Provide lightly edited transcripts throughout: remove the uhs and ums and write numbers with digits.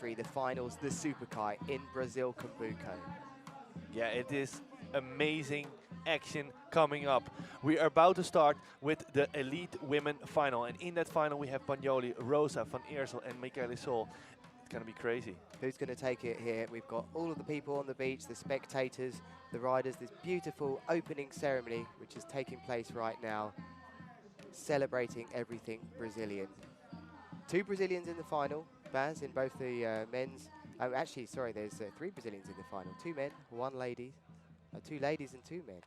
2023, the finals, the Super Kite in Brazil, Cumbuco. Yeah, it is amazing action coming up. We are about to start with the Elite Women Final. And in that final, we have Bagnoli, Rosa, Van Eersel, and Michele Sol. It's going to be crazy. Who's going to take it here? We've got all of the people on the beach, the spectators, the riders, this beautiful opening ceremony, which is taking place right now, celebrating everything Brazilian. 2 Brazilians in the final, Baz, in both the men's. Oh, actually, sorry, there's 3 Brazilians in the final. 2 men, 1 lady. 2 ladies and 2 men.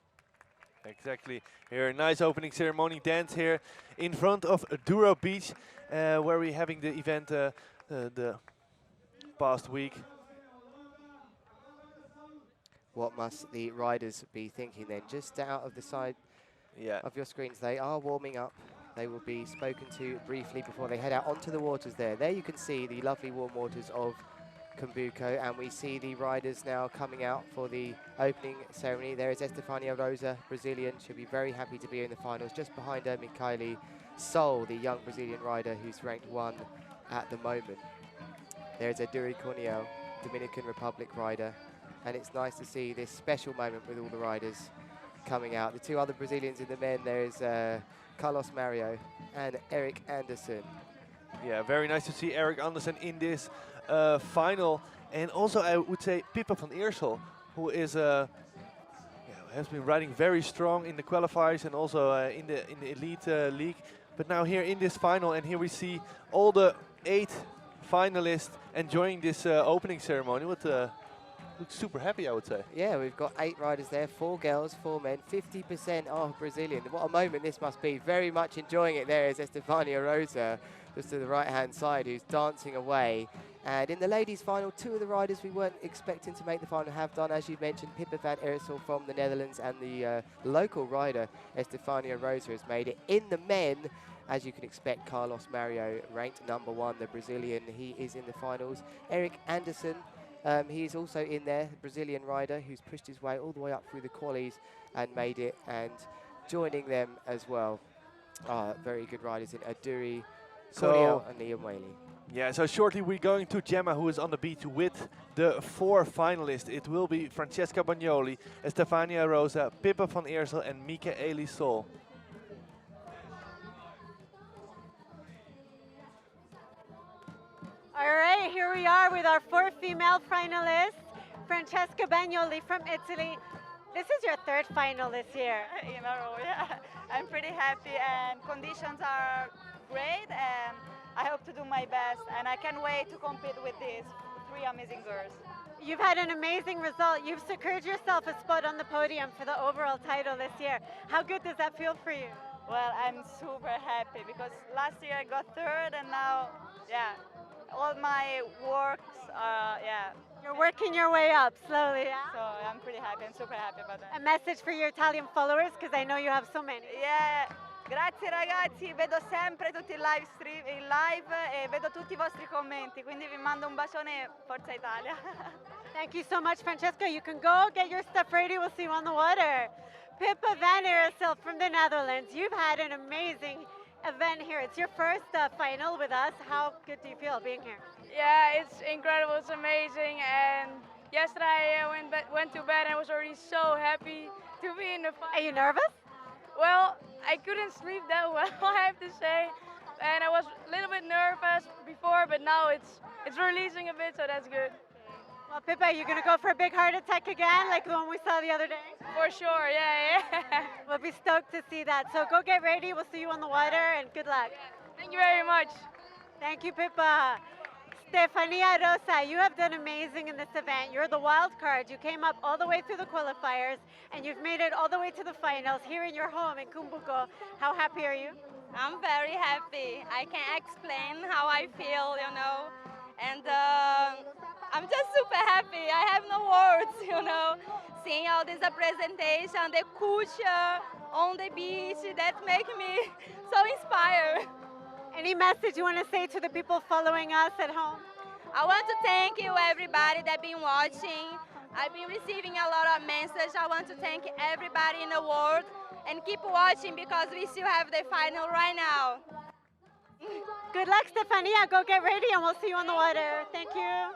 Exactly. Here, a nice opening ceremony dance here in front of Duro Beach, where we're having the event the past week. What must the riders be thinking then? Just out of the side of your screens, they are warming up. They will be spoken to briefly before they head out onto the waters there. There you can see the lovely warm waters of Cumbuco, and we see the riders now coming out for the opening ceremony. There is Estefania Rosa, Brazilian. She'll be very happy to be in the finals. Just behind her, Michele Sol, the young Brazilian rider who's ranked 1 at the moment. There's Duri Corniel, Dominican Republic rider. And it's nice to see this special moment with all the riders coming out. The 2 other Brazilians in the men, there's Carlos Mario and Eric Anderson. Yeah, very nice to see Eric Anderson in this final. And also, I would say, Pippa van Eersel, who is has been riding very strong in the qualifiers and also in the Elite League. But now here in this final, and here we see all the 8 finalists enjoying this opening ceremony. Looks super happy, I would say. Yeah, we've got 8 riders there, 4 girls, 4 men, 50% are Brazilian. What a moment this must be. Very much enjoying it there is Estefania Rosa, just to the right-hand side, who's dancing away. And in the ladies' final, 2 of the riders we weren't expecting to make the final have done, as you mentioned. Pippa van Eersel from the Netherlands and the local rider, Estefania Rosa, has made it. In the men, as you can expect, Carlos Mario, ranked number 1, the Brazilian. He is in the finals. Eric Anderson, he is also in there, the Brazilian rider who's pushed his way all the way up through the qualies and made it, and joining them as well. Very good riders in Aduri, Corniel and Liam Whaley. Yeah, so shortly we're going to Gemma, who is on the beach with the 4 finalists. It will be Francesca Bagnoli, Estefania Rosa, Pippa van Eersel and Michele Sol. All right, here we are with our 4 female finalists. Francesca Bagnoli from Italy. This is your 3rd final this year. In a row, yeah. I'm pretty happy and conditions are great and I hope to do my best and I can't wait to compete with these 3 amazing girls. You've had an amazing result. You've secured yourself a spot on the podium for the overall title this year. How good does that feel for you? Well, I'm super happy because last year I got 3rd and now, yeah, all my works are, yeah. You're working your way up slowly, yeah? So I'm pretty happy, I'm super happy about that. A message for your Italian followers, because I know you have so many. Yeah, grazie ragazzi, vedo sempre tutti in live e vedo tutti i vostri commenti, quindi vi mando un bacione, Forza Italia. Thank you so much, Francesca. You can go get your stuff ready, we'll see you on the water. Pippa van Eersel from the Netherlands, you've had an amazing event here. It's your first final with us. How good do you feel being here? Yeah, it's incredible. It's amazing. And yesterday I went to bed and I was already so happy to be in the final. Are you nervous? Well, I couldn't sleep that well, I have to say. And I was a little bit nervous before, but now it's releasing a bit, so that's good. Well, Pippa, you're going to go for a big heart attack again, like the one we saw the other day? For sure, yeah. We'll be stoked to see that. So go get ready. We'll see you on the water, and good luck. Thank you very much. Thank you, Pippa. Stefania Rosa, you have done amazing in this event. You're the wild card. You came up all the way through the qualifiers, and you've made it all the way to the finals here in your home in Cumbuco. How happy are you? I'm very happy. I can't explain how I feel, you know. And I'm just super happy. I have no words, you know. Seeing all this presentation, the culture on the beach, that make me so inspired. Any message you want to say to the people following us at home? I want to thank you, everybody that been watching. I've been receiving a lot of messages. I want to thank everybody in the world and keep watching because we still have the final right now. Good luck, Stefania. Go get ready and we'll see you on the water. Thank you.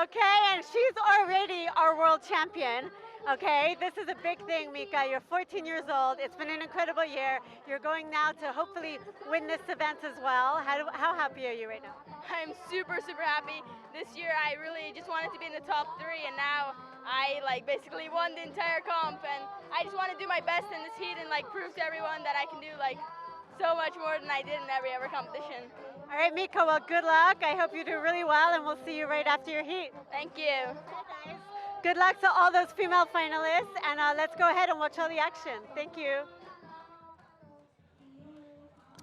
Okay, and she's already our world champion. Okay, this is a big thing, Mika. You're 14 years old. It's been an incredible year. You're going now to hopefully win this event as well. How happy are you right now? I'm super, super happy. This year I really just wanted to be in the top 3, and now I like basically won the entire comp, and I just want to do my best in this heat and like prove to everyone that I can do like so much more than I did in every other competition. All right, Mika, well, good luck. I hope you do really well, and we'll see you right after your heat. Thank you. Guys, good luck to all those female finalists, and let's go ahead and watch all the action. Thank you.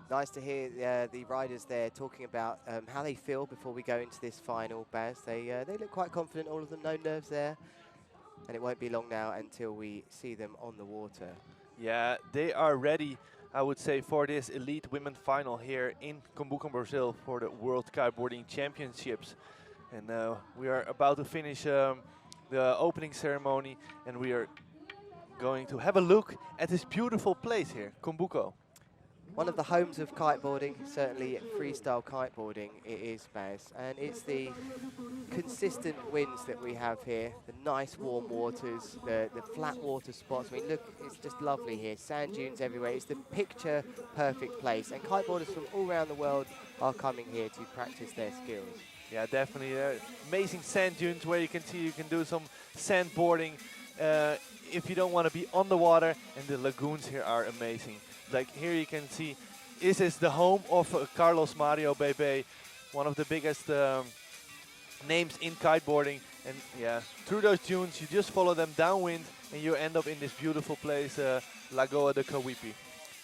Nice to hear the riders there talking about how they feel before we go into this final, Baz. They look quite confident, all of them, no nerves there. And it won't be long now until we see them on the water. Yeah, they are ready, I would say, for this elite women final here in Cumbuco, Brazil for the World Kiteboarding Championships. And we are about to finish the opening ceremony, and we are going to have a look at this beautiful place here, Cumbuco. One of the homes of kiteboarding, certainly freestyle kiteboarding, it is, Baz. And it's the consistent winds that we have here, the nice warm waters, the flat water spots. I mean, look, it's just lovely here. Sand dunes everywhere. It's the picture perfect place. And kiteboarders from all around the world are coming here to practice their skills. Yeah, definitely. Amazing sand dunes where you can see you can do some sandboarding if you don't want to be on the water. And the lagoons here are amazing. Like here you can see, this is the home of Carlos Mario Bebe, one of the biggest names in kiteboarding. And yeah, through those dunes, you just follow them downwind and you end up in this beautiful place, Lagoa de Cawipi.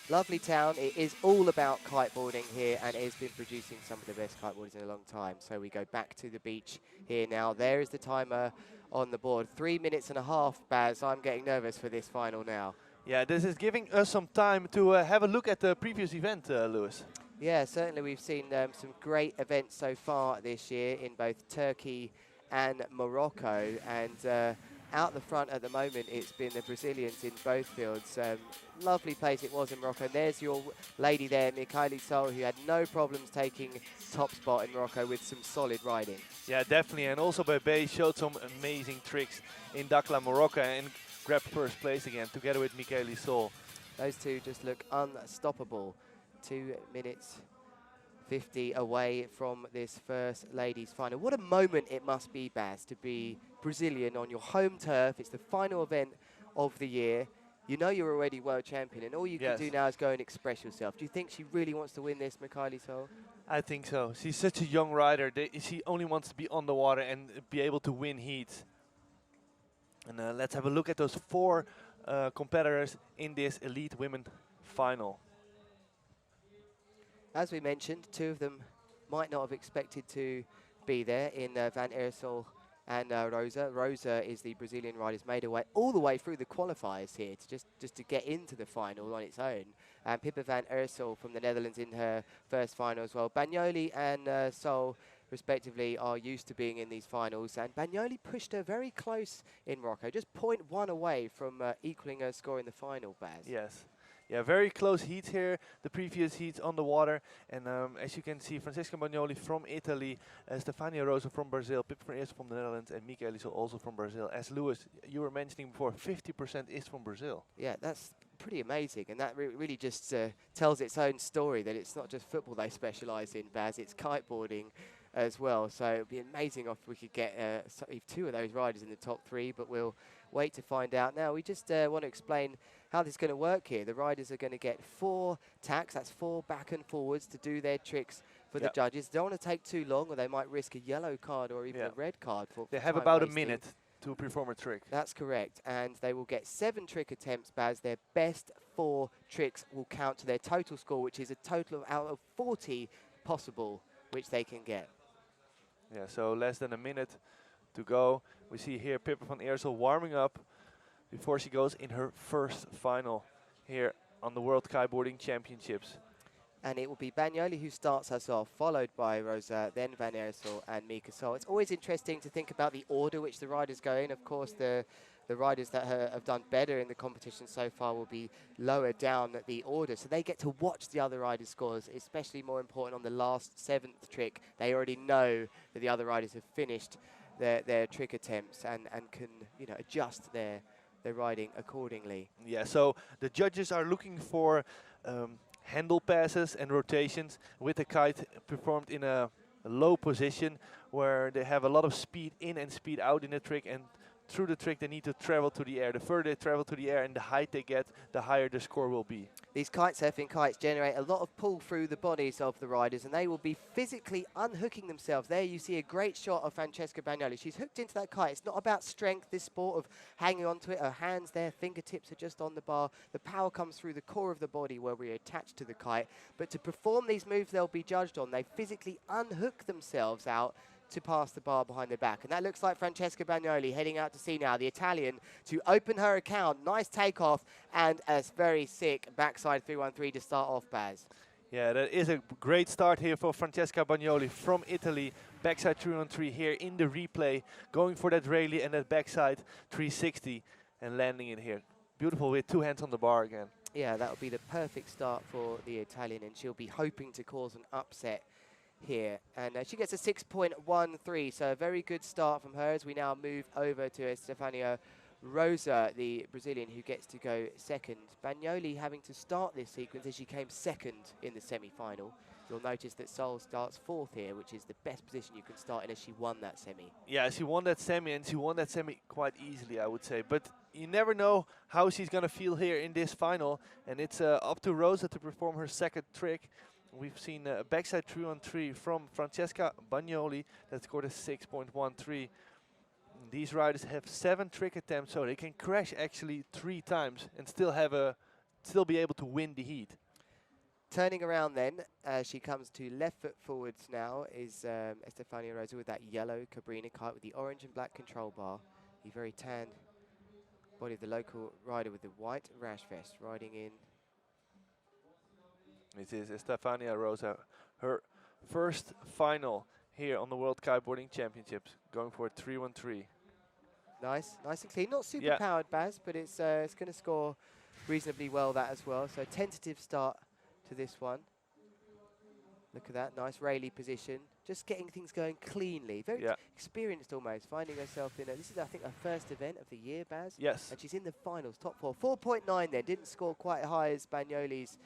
Lovely town. It is all about kiteboarding here, and it has been producing some of the best kiteboarders in a long time. So we go back to the beach here now. There is the timer on the board. 3 minutes and a half, Baz. I'm getting nervous for this final now. Yeah, this is giving us some time to have a look at the previous event, Lewis. Yeah, certainly we've seen some great events so far this year in both Turkey and Morocco. And out the front at the moment, it's been the Brazilians in both fields. Lovely place it was in Morocco. And there's your lady there, Michaeli Sol, who had no problems taking top spot in Morocco with some solid riding. Yeah, definitely. And also Bebe showed some amazing tricks in Dakhla, Morocco, and grabbed first place again together with Michaeli Sol. Those two just look unstoppable. 2 minutes 50 away from this first ladies final. What a moment it must be, Baz, to be Brazilian on your home turf. It's the final event of the year. You know you're already world champion, and all you can do now is go and express yourself. Do you think she really wants to win this, Michaeli Sol? I think so. She's such a young rider. She only wants to be on the water and be able to win heats. And let's have a look at those 4 competitors in this elite women final. As we mentioned, 2 of them might not have expected to be there in Van Eersel and Rosa. Rosa is the Brazilian rider who's made her way all the way through the qualifiers here to just to get into the final on its own. And Pippa Van Eersel from the Netherlands in her first final as well. Bagnoli and Sol, respectively, are used to being in these finals. And Bagnoli pushed her very close in Morocco, just 0.1 away from equaling her score in the final, Baz. Yes. Yeah, very close heats here, the previous heats on the water. And as you can see, Francesca Bagnoli from Italy, Stefania Rosa from Brazil, Pippa Van Eersel from the Netherlands, and Michaeli Sol also from Brazil. As Lewis, you were mentioning before, 50% is from Brazil. Yeah, that's pretty amazing. And that really just tells its own story, that it's not just football they specialise in, Baz, it's kiteboarding as well. So it would be amazing if we could get 2 of those riders in the top 3, but we'll wait to find out. Now, we just want to explain how this is going to work here. The riders are going to get 4 tacks, that's 4 back and forwards to do their tricks for the judges. They don't want to take too long, or they might risk a yellow card or even a red card. They have about a minute to perform a trick. That's correct, and they will get 7 trick attempts, Baz. Their best 4 tricks will count to their total score, which is a total of out of 40 possible, which they can get. Yeah, so less than a minute to go. We see here Pippa Van Eersel warming up before she goes in her first final here on the World Kiteboarding Championships. And it will be Bagnoli who starts us off, followed by Rosa, then Van Eersel and Mika Sol. It's always interesting to think about the order which the riders go in. Of course, the the riders that have done better in the competition so far will be lower down the order, so they get to watch the other riders' scores, especially more important on the last 7th trick. They already know that the other riders have finished their trick attempts and can, you know, adjust their riding accordingly. Yeah, so the judges are looking for handle passes and rotations with the kite performed in a low position where they have a lot of speed in and speed out in the trick, and through the trick they need to travel to the air. The further they travel to the air and the height they get, the higher the score will be. These kite surfing kites generate a lot of pull through the bodies of the riders, and they will be physically unhooking themselves. There you see a great shot of Francesca Bagnoli. She's hooked into that kite. It's not about strength, this sport of hanging onto it. Her hands there, fingertips are just on the bar. The power comes through the core of the body where we're attached to the kite. But to perform these moves they'll be judged on, they physically unhook themselves out to pass the bar behind their back. And that looks like Francesca Bagnoli heading out to sea now, the Italian, to open her account. Nice takeoff and a very sick backside 313 to start off, Baz. Yeah, that is a great start here for Francesca Bagnoli from Italy. Backside 313 here in the replay, going for that rally and that backside 360 and landing it here. Beautiful with 2 hands on the bar again. Yeah, that'll be the perfect start for the Italian, and she'll be hoping to cause an upset here. And she gets a 6.13, so a very good start from her as we now move over to Estefania Rosa, the Brazilian, who gets to go second. Bagnoli having to start this sequence as she came second in the semi-final. You'll notice that Sol starts 4th here, which is the best position you can start in as she won that semi. Yeah, she won that semi, and she won that semi quite easily, I would say. But you never know how she's going to feel here in this final, and it's up to Rosa to perform her second trick. We've seen a backside 3-on-3 from Francesca Bagnoli that scored a 6.13. These riders have 7 trick attempts, so they can crash actually 3 times and still be able to win the heat. Turning around then, as she comes to left foot forwards now, is Estefania Rosa with that yellow Cabrina kite with the orange and black control bar. The very tan body of the local rider with the white rash vest riding in. This is Estefania Rosa, her first final here on the World Kiteboarding Championships, going for a 3-1-3. Nice and clean. Not super powered, Baz, but it's going to score reasonably well that as well. So tentative start to this one. Look at that, nice rayleigh position. Just getting things going cleanly. Very experienced almost, finding herself in this is, I think, her first event of the year, Baz. Yes. And she's in the finals, top 4. 4.9 then, didn't score quite high as Bagnoli's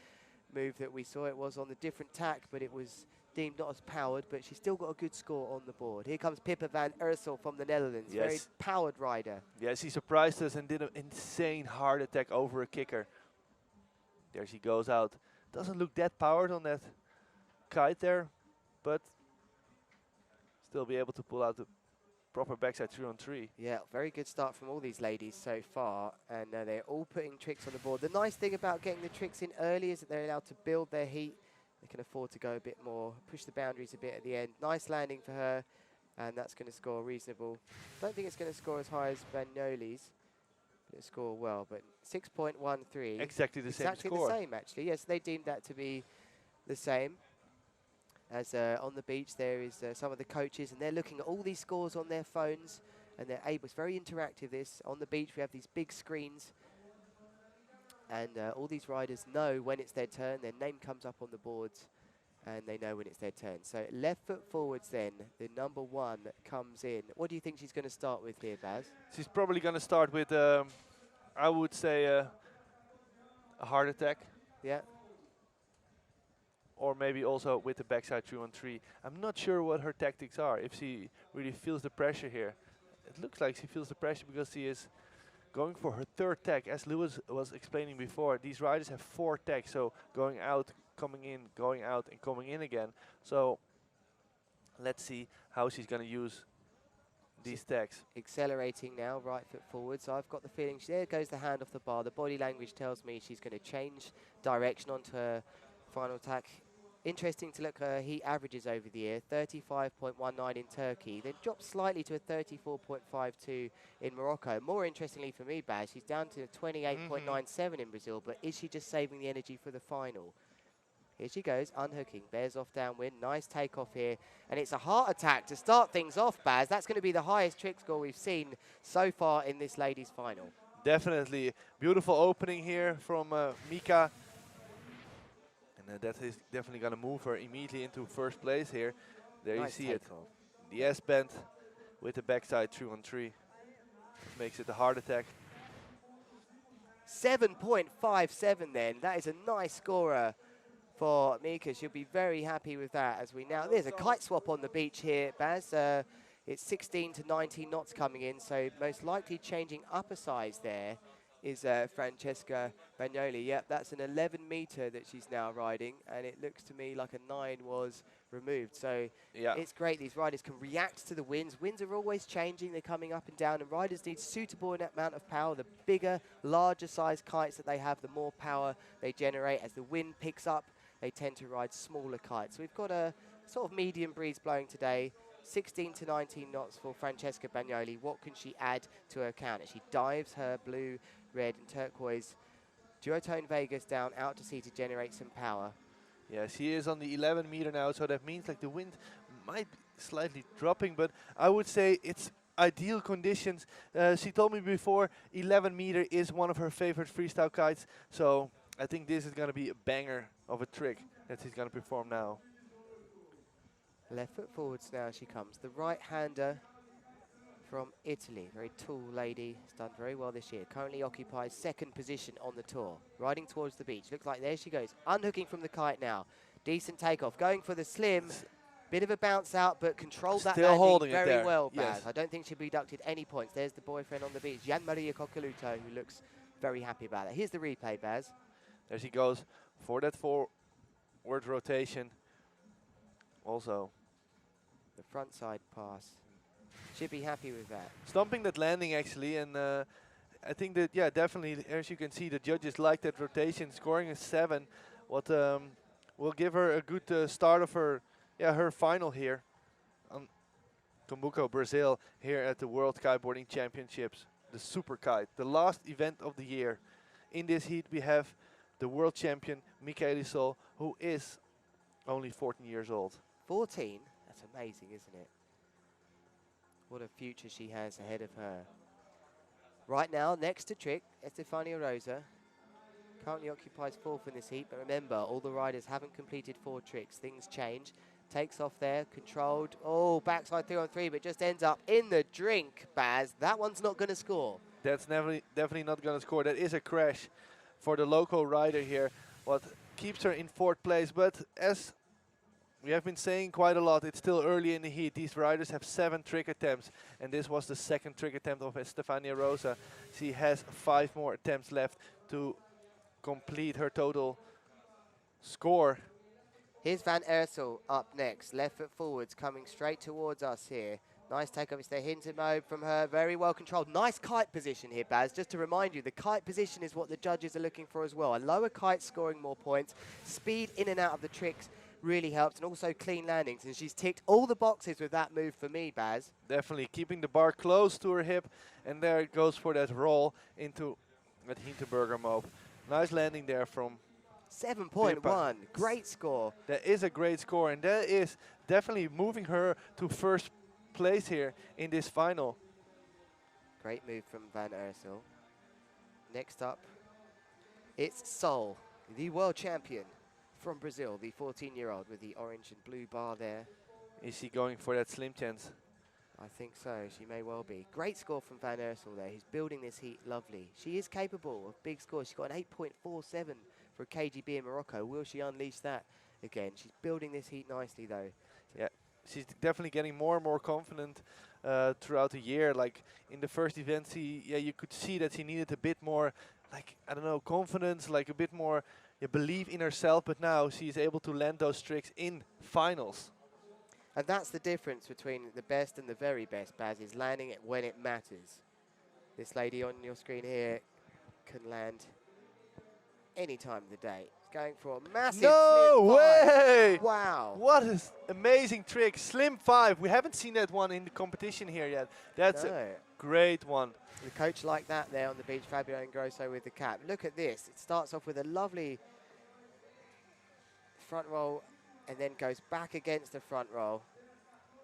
move that we saw. It was on the different tack, but it was deemed not as powered, but she's still got a good score on the board. Here comes Pippa van Ursel from the Netherlands, very powered rider. Yes, she surprised us and did an insane hard attack over a kicker. There she goes out. Doesn't look that powered on that kite there, but still be able to pull out the proper backside 3-on-3. Yeah, very good start from all these ladies so far, and they're all putting tricks on the board. The nice thing about getting the tricks in early is that they're allowed to build their heat. They can afford to go a bit more, push the boundaries a bit at the end. Nice landing for her, and that's going to score reasonable. Don't think it's going to score as high as Bagnoli's, but it'll score well. But 6.13. Exactly the same score. Exactly the same, actually. Yes, they deemed that to be the same. As on the beach there is some of the coaches, and they're looking at all these scores on their phones, and they're able, it's very interactive this. On the beach we have these big screens, and all these riders know when it's their turn, their name comes up on the boards, and they know when it's their turn. So left foot forwards then, the number 1 comes in. What do you think she's going to start with here, Baz? She's probably going to start with, I would say, a hard attack. Yeah. Or maybe also with the backside 3-on-3. I'm not sure what her tactics are, if she really feels the pressure here. It looks like she feels the pressure because she is going for her 3rd tag. As Lewis was explaining before, these riders have 4 tags, so going out, coming in, going out, and coming in again. So let's see how she's going to use these tags. Accelerating now, right foot forwards. I've got the feeling, there goes the hand off the bar. The body language tells me she's going to change direction onto her final tack. Interesting to look at her heat averages over the year, 35.19 in Turkey, then dropped slightly to a 34.52 in Morocco. More interestingly for me, Baz, she's down to 28.97 in Brazil, but is she just saving the energy for the final? Here she goes, unhooking, bears off downwind, nice takeoff here. And it's a heart attack to start things off, Baz. That's going to be the highest trick score we've seen so far in this ladies' final. Definitely. Beautiful opening here from Mika. And that is definitely going to move her immediately into first place here. There Nice you see it. takeoff. The S-bend with the backside 3-on-3. Makes it a heart attack. 7.57 then. That is a nice scorer for Mika. She'll be very happy with that as we now... There's a kite swap on the beach here, Baz. It's 16 to 19 knots coming in, so most likely changing upper size there is Francesca Bagnoli. Yep, that's an 11 meter that she's now riding, and it looks to me like a 9 was removed. So Yeah. it's great. These riders can react to the winds. Winds are always changing. They're coming up and down, and riders need suitable amount of power. The bigger, larger size kites that they have, the more power they generate. As the wind picks up, they tend to ride smaller kites. So we've got a sort of medium breeze blowing today. 16 to 19 knots for Francesca Bagnoli. What can she add to her count? She dives her blue, red and turquoise duotone Vegas down out to sea to generate some power. Yeah, she is on the 11 meter now, so that means like the wind might be slightly dropping, but I would say it's ideal conditions. She told me before 11 meter is one of her favorite freestyle kites, so I think this is going to be a banger of a trick that she's going to perform now. Left foot forwards now she comes. The right-hander from Italy, very tall lady, has done very well this year. Currently occupies second position on the tour. Riding towards the beach. Looks like there she goes. Unhooking from the kite now. Decent takeoff. Going for the slim. Bit of a bounce out, but controlled that Still landing holding it very there. well, Baz. Yes. I don't think she'll be deducted any points. There's the boyfriend on the beach, Gian Maria Coccaluto, who looks very happy about that. Here's the replay, Baz. There she goes for that forward rotation. Also, The front side pass. Should be happy with that. stomping that landing actually, and I think that, yeah, definitely, as you can see, the judges like that rotation, scoring a 7, what will give her a good start of her, her final here on Cumbuco, Brazil, here at the World Kiteboarding Championships, the Super Kite, the last event of the year. In this heat we have the world champion, Michaeli Sol, who is only 14 years old. 14? That's amazing, isn't it? What a future she has ahead of her. Right now, next to Trick, Estefania Rosa. Currently occupies 4th in this heat, but remember, all the riders haven't completed 4 tricks. Things change. Takes off there, controlled. Oh, backside 3-on-3, but just ends up in the drink, Baz. That one's not going to score. That's definitely not going to score. That is a crash for the local rider here, what keeps her in 4th place. But as we have been saying quite a lot, it's still early in the heat. These riders have 7 trick attempts, and this was the 2nd trick attempt of Estefania Rosa. She has 5 more attempts left to complete her total score. Here's Van Ursel up next. Left foot forwards, coming straight towards us here. Nice takeoff. It's the hinted mode from her. Very well controlled. Nice kite position here, Baz. Just to remind you, the kite position is what the judges are looking for as well. A lower kite scoring more points. Speed in and out of the tricks really helps, and also clean landings. And she's ticked all the boxes with that move for me, Baz. Definitely keeping the bar close to her hip, and there it goes for that roll into that Hinterberger mob. Nice landing there from 7.1. Great score. That is a great score, and that is definitely moving her to 1st place here in this final. Great move from Van Ursel. Next up, it's Sol, the world champion from Brazil, the 14-year-old with the orange and blue bar there. Is she going for that slim chance? I think so. She may well be. Great score from Van Ursel there. He's building this heat lovely. She is capable of big scores. She's got an 8.47 for KGB in Morocco. Will she unleash that again? She's building this heat nicely, though. Yeah, she's definitely getting more and more confident throughout the year. Like in the first event, you could see that she needed a bit more, like, I don't know, confidence, like a bit more belief in herself. But now she's able to land those tricks in finals. And that's the difference between the best and the very best, Baz, is landing it when it matters. This lady on your screen here can land any time of the day. It's going for a massive No slim way! 5. Wow. What an amazing trick. Slim 5. We haven't seen that one in the competition here yet. That's a great one. The coach like that there on the beach, Fabio Ingrosso with the cap. Look at this. It starts off with a lovely front roll and then goes back against the front roll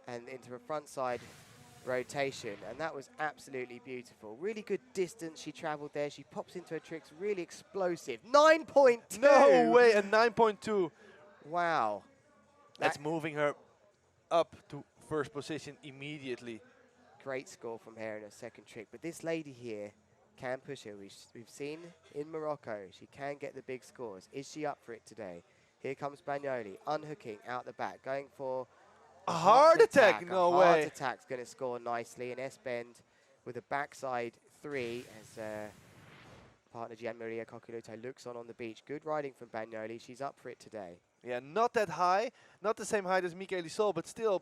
and into a front side rotation, and that was absolutely beautiful. Really good distance she traveled there. She pops into her tricks, really explosive. 9.2! No way, a 9.2. Wow. That's moving her up to first position immediately. Great score from her in her second trick, but this lady here can push her. We've seen in Morocco, she can get the big scores. Is she up for it today? Here comes Bagnoli, unhooking out the back, going for A heart attack, no way. Heart attack's going to score nicely. An S-bend with a backside 3 as partner Gianmaria Coccoluto looks on the beach. Good riding from Bagnoli. She's up for it today. Yeah, not that high, not the same height as Michele Sol, but still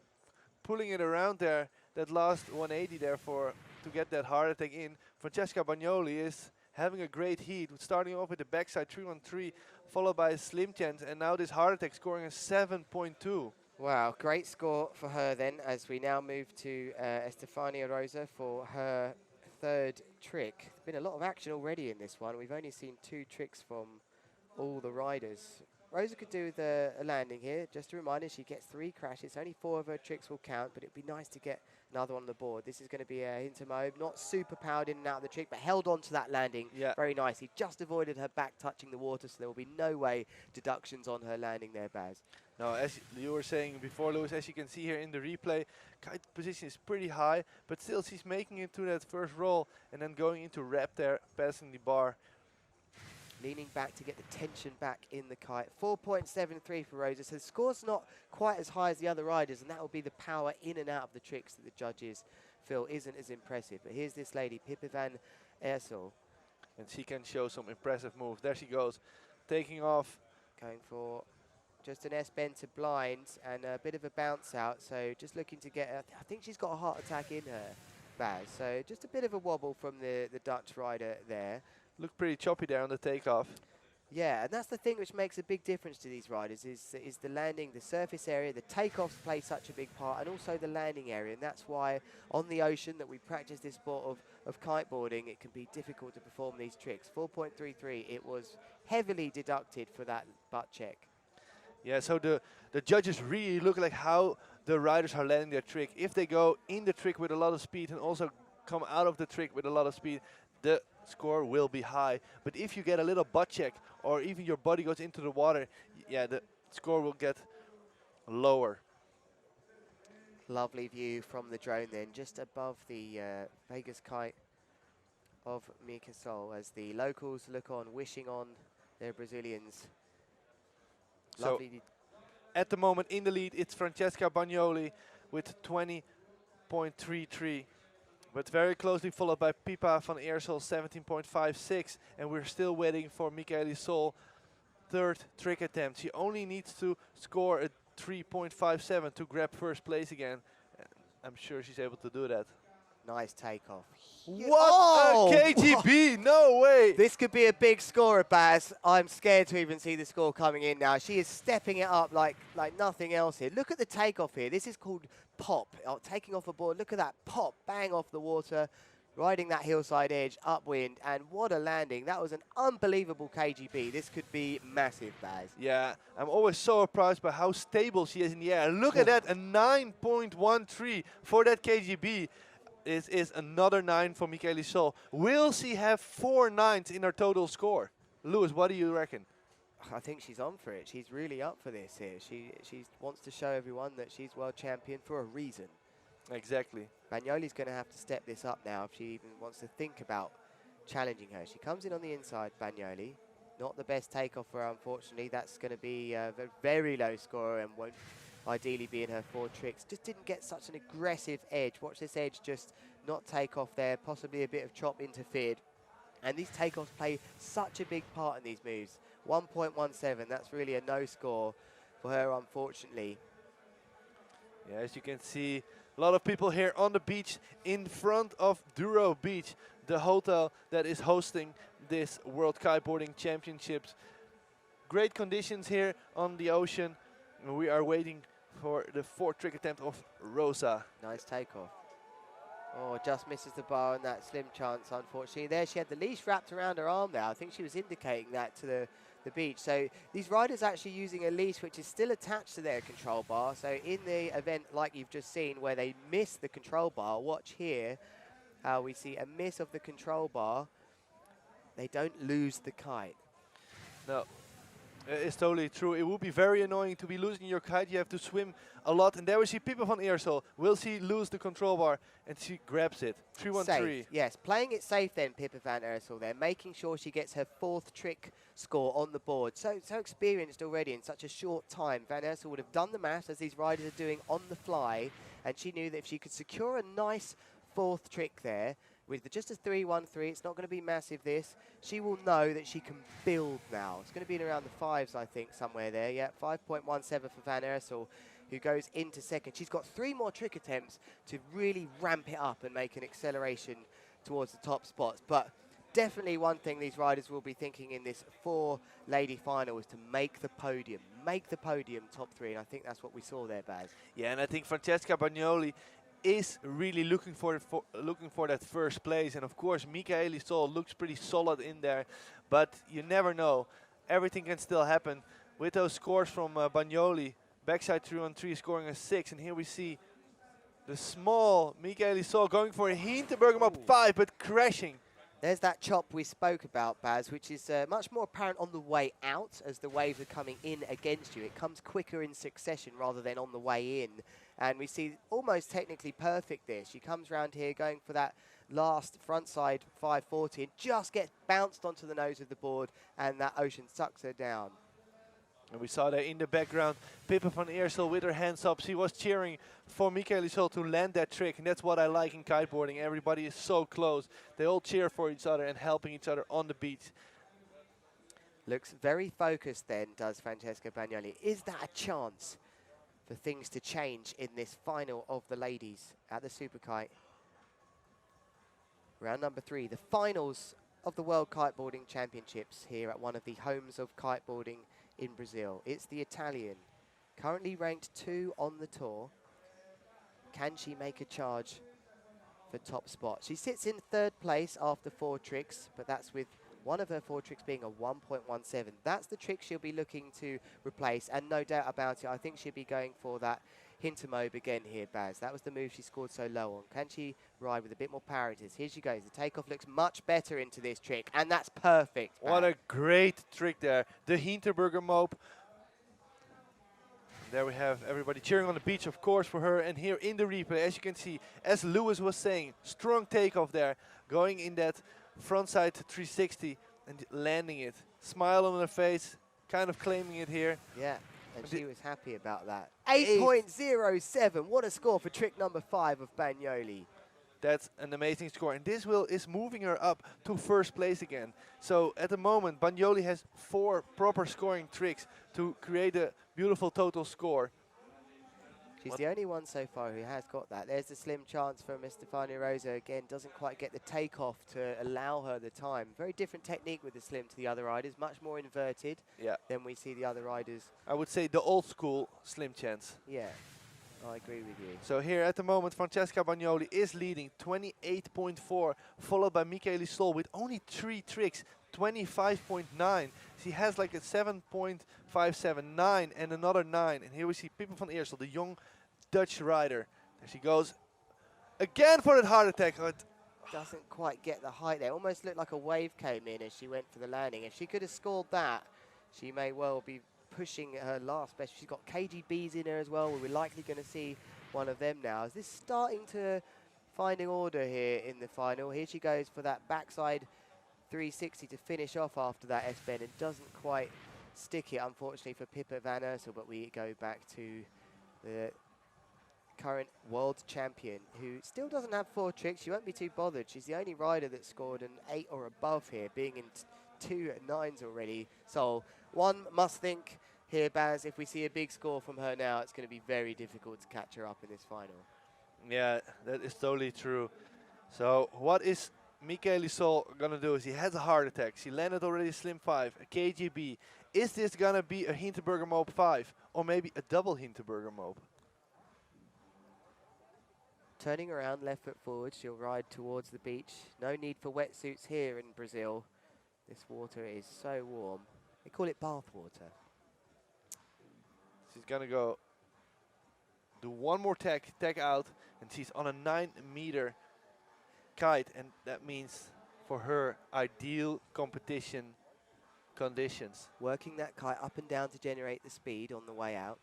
pulling it around there. That last 180 there to get that heart attack in. Francesca Bagnoli is having a great heat, starting off with the backside 3-1-3, followed by a slim chance, and now this heart attack scoring a 7.2. Wow, great score for her then, as we now move to Estefania Rosa for her third trick. There's been a lot of action already in this one. We've only seen 2 tricks from all the riders. Rosa could do a landing here. Just a reminder, she gets 3 crashes. Only 4 of her tricks will count, but it'd be nice to get another one on the board. This is going to be a Hintermobe, not super powered in and out of the trick, but held on to that landing very nicely. Just avoided her back touching the water, so there will be no way deductions on her landing there, Baz. Now, as you were saying before, Lewis, as you can see here in the replay, kite position is pretty high, but still she's making it to that first roll and then going into wrap there, passing the bar. Leaning back to get the tension back in the kite. 4.73 for Rosa. So the score's not quite as high as the other riders, and that will be the power in and out of the tricks that the judges feel isn't as impressive. But here's this lady, Pippa van Eersel. And she can show some impressive moves. There she goes, taking off. Going for just an S-bend to blinds and a bit of a bounce out. So just looking to get, I think she's got a heart attack in her, Baz. So just a bit of a wobble from the Dutch rider there. Looked pretty choppy there on the takeoff. Yeah, and that's the thing which makes a big difference to these riders is the landing, the surface area, the takeoffs play such a big part, and also the landing area. And that's why on the ocean that we practice this sport of kiteboarding, it can be difficult to perform these tricks. 4.33, it was heavily deducted for that butt check. Yeah, so the judges really look like how the riders are landing their trick. If they go in the trick with a lot of speed and also come out of the trick with a lot of speed, the score will be high. But if you get a little butt check or even your body goes into the water, yeah, the score will get lower. Lovely view from the drone then, just above the Vegas kite of Mika Sol as the locals look on, wishing on their Brazilians. So Lovely. At the moment in the lead, it's Francesca Bagnoli with 20.33. But very closely followed by Pippa van Eersel, 17.56. And we're still waiting for Michele Sol, third trick attempt. She only needs to score a 3.57 to grab first place again. I'm sure she's able to do that. Nice takeoff. What a KGB, no way. This could be a big scorer, Baz. I'm scared to even see the score coming in now. She is stepping it up like nothing else here. Look at the takeoff here. This is called pop. Taking off a board. Look at that pop, bang off the water, riding that hillside edge, upwind, and what a landing. That was an unbelievable KGB. This could be massive, Baz. Yeah, I'm always so surprised by how stable she is in the air. Look at that, a 9.13 for that KGB. Is another 9 for Michele Sol. Will she have 4 9s in her total score? Lewis, what do you reckon? I think she's on for it. She's really up for this here. She wants to show everyone that she's world champion for a reason. Exactly. Bagnoli's going to have to step this up now if she even wants to think about challenging her. She comes in on the inside, Bagnoli. Not the best takeoff for her, unfortunately. That's going to be a very low score and won't ideally be in her 4 tricks. Just didn't get such an aggressive edge. Watch this edge just not take off there. Possibly a bit of chop interfered. And these takeoffs play such a big part in these moves. 1.17, that's really a no score for her, unfortunately. Yeah, as you can see, a lot of people here on the beach in front of Douro Beach, the hotel that is hosting this World Kiteboarding Championships. Great conditions here on the ocean. And we are waiting for the 4th trick attempt of Rosa. Nice takeoff. Oh, just misses the bar on that slim chance, unfortunately. There she had the leash wrapped around her arm there. I think she was indicating that to the beach. So these riders actually using a leash which is still attached to their control bar. So in the event like you've just seen where they miss the control bar, watch here how we see a miss of the control bar. They don't lose the kite. No, it's totally true. It would be very annoying to be losing your kite. You have to swim a lot. And there we see Pippa van Eersel. Will she lose the control bar? And she grabs it. 3-1-3. Safe, yes, playing it safe then, Pippa van Eersel there, making sure she gets her 4th trick score on the board. So experienced already in such a short time. Van Eersel would have done the maths as these riders are doing on the fly, and she knew that if she could secure a nice 4th trick there, with just a 3-1-3, it's not going to be massive this, she will know that she can build now. It's going to be in around the 5s, I think, somewhere there. Yeah, 5.17 for Van Eersel, who goes into second. She's got 3 more trick attempts to really ramp it up and make an acceleration towards the top spots. But definitely one thing these riders will be thinking in this 4-lady final is to make the podium. Make the podium top 3, and I think that's what we saw there, Baz. Yeah, and I think Francesca Bagnoli is really looking for that first place. And of course, Michaeli Sol looks pretty solid in there, but you never know. Everything can still happen. With those scores from Bagnoli, backside 3-1-3 scoring a 6, and here we see the small Michaeli Sol going for a Hinterberger up 5, but crashing. There's that chop we spoke about, Baz, which is much more apparent on the way out as the waves are coming in against you. It comes quicker in succession rather than on the way in. And we see almost technically perfect there. She comes round here going for that last frontside 540 and just gets bounced onto the nose of the board, and that ocean sucks her down. And we saw there in the background, Pippa van Eersel with her hands up. She was cheering for Michaeli Sol to land that trick, and that's what I like in kiteboarding. Everybody is so close. They all cheer for each other and helping each other on the beach. Looks very focused then, does Francesca Bagnoli. Is that a chance for things to change in this final of the ladies at the Super Kite? Round number 3, the finals of the World Kiteboarding Championships here at one of the homes of kiteboarding in Brazil. It's the Italian, currently ranked 2 on the tour. Can she make a charge for top spot? She sits in 3rd place after 4 tricks, but that's with one of her 4 tricks being a 1.17. That's the trick she'll be looking to replace, and no doubt about it, I think she'll be going for that Hintermobe again here, Baz. That was the move she scored so low on. Can she ride with a bit more parity? Here she goes. The takeoff looks much better into this trick, and that's perfect, Baz. What a great trick there. The Hinterberger Mope. There we have everybody cheering on the beach, of course, for her. And here in the replay, as you can see, as Lewis was saying, strong takeoff there, going in that frontside 360 and landing it. Smile on her face, kind of claiming it here. Yeah, and she was happy about that. 8.07, what a score for trick number 5 of Bagnoli. That's an amazing score, and this is moving her up to 1st place again. So at the moment, Bagnoli has 4 proper scoring tricks to create a beautiful total score. She's the only one so far who has got that. There's the slim chance for Miss Stefania Rosa. Again, doesn't quite get the takeoff to allow her the time. Very different technique with the slim to the other riders, much more inverted than we see the other riders. I would say the old school slim chance. Yeah, I agree with you. So here at the moment, Francesca Bagnoli is leading 28.4, followed by Michaeli Sol with only 3 tricks, 25.9. She has like a 7.579 and another 9. And here we see Pippa van Eersel, the young Dutch rider. There she goes again for that heart attack. Doesn't quite get the height there. Almost looked like a wave came in as she went for the landing. If she could have scored that, she may well be pushing her last best. She's got KGBs in her as well. We're likely going to see one of them now. Is this starting to finding order here in the final? Here she goes for that backside 360 to finish off after that S-bend, and doesn't quite stick it, unfortunately, for Pippa van Eersel. But we go back to the current world champion, who still doesn't have 4 tricks. She won't be too bothered. She's the only rider that scored an 8 or above here, being in 2 9s already. So one must think here, Baz, if we see a big score from her now, it's going to be very difficult to catch her up in this final. Yeah, that is totally true. So what is Michaeli Sol gonna do? Is he has a heart attack. She landed already slim 5, a KGB. Is this gonna be a Hinterberger Mope 5 or maybe a double Hinterberger Mope? Turning around, left foot forward, she'll ride towards the beach. No need for wetsuits here in Brazil. This water is so warm. They call it bathwater. She's gonna go do one more tag out, and she's on a 9-meter kite, and that means for her ideal competition conditions. Working that kite up and down to generate the speed on the way out.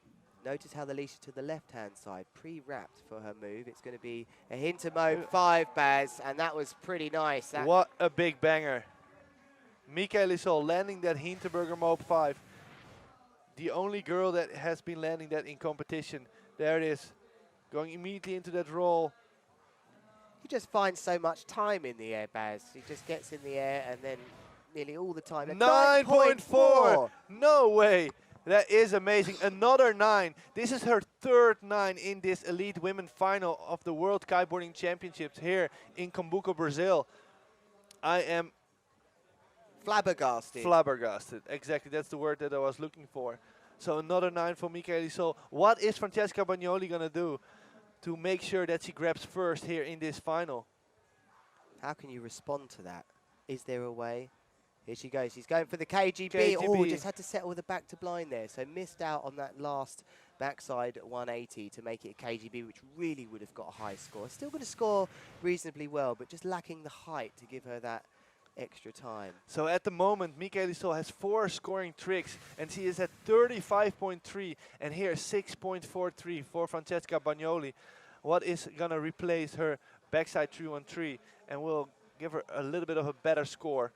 Notice how the leash is to the left-hand side, pre-wrapped for her move. It's going to be a Hintermobe 5, Baz, and that was pretty nice. What a big banger. Michaeli Sol landing that Hinterberger Mobe 5. The only girl that has been landing that in competition. There it is, going immediately into that roll. He just finds so much time in the air, Baz. He just gets in the air and then nearly all the time. 9.4! No way! That is amazing. Another 9. This is her third 9 in this Elite Women Final of the World Kiteboarding Championships here in Cumbuco, Brazil. I am flabbergasted. Flabbergasted. Exactly, that's the word that I was looking for. So another 9 for Michaeli Sol. What is Francesca Bagnoli going to do to make sure that she grabs first here in this final? How can you respond to that? Is there a way? Here she goes. She's going for the KGB. Oh, just had to settle with a back to blind there. So missed out on that last backside 180 to make it a KGB, which really would have got a high score. Still going to score reasonably well, but just lacking the height to give her that extra time. So at the moment, Michaeli Sol has 4 scoring tricks, and she is at 35.3, and here 6.43 for Francesca Bagnoli. What is going to replace her backside 313 and will give her a little bit of a better score.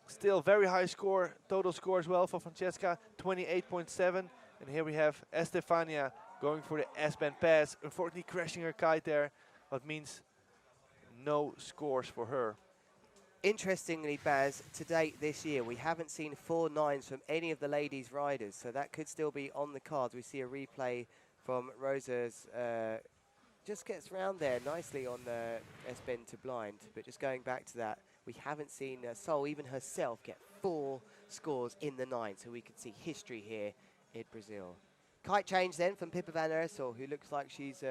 Still very high score, total score as well for Francesca, 28.7. And here we have Estefania going for the S-band pass, unfortunately crashing her kite there, what means no scores for her. Interestingly, Baz, to date this year, we haven't seen 4 9s from any of the ladies' riders, so that could still be on the cards. We see a replay from Rosa's, just gets round there nicely on the S-bend to blind, but just going back to that, we haven't seen Sol, even herself, get 4 scores in the 9, so we can see history here in Brazil. Kite change then from Pippa van Ursel, who looks like she's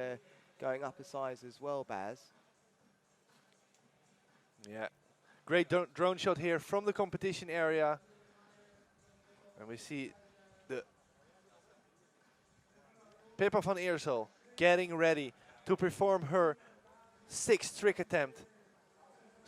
going up a size as well, Baz. Yeah, great drone shot here from the competition area. And we see the Pippa van Ursel getting ready to perform her 6th trick attempt.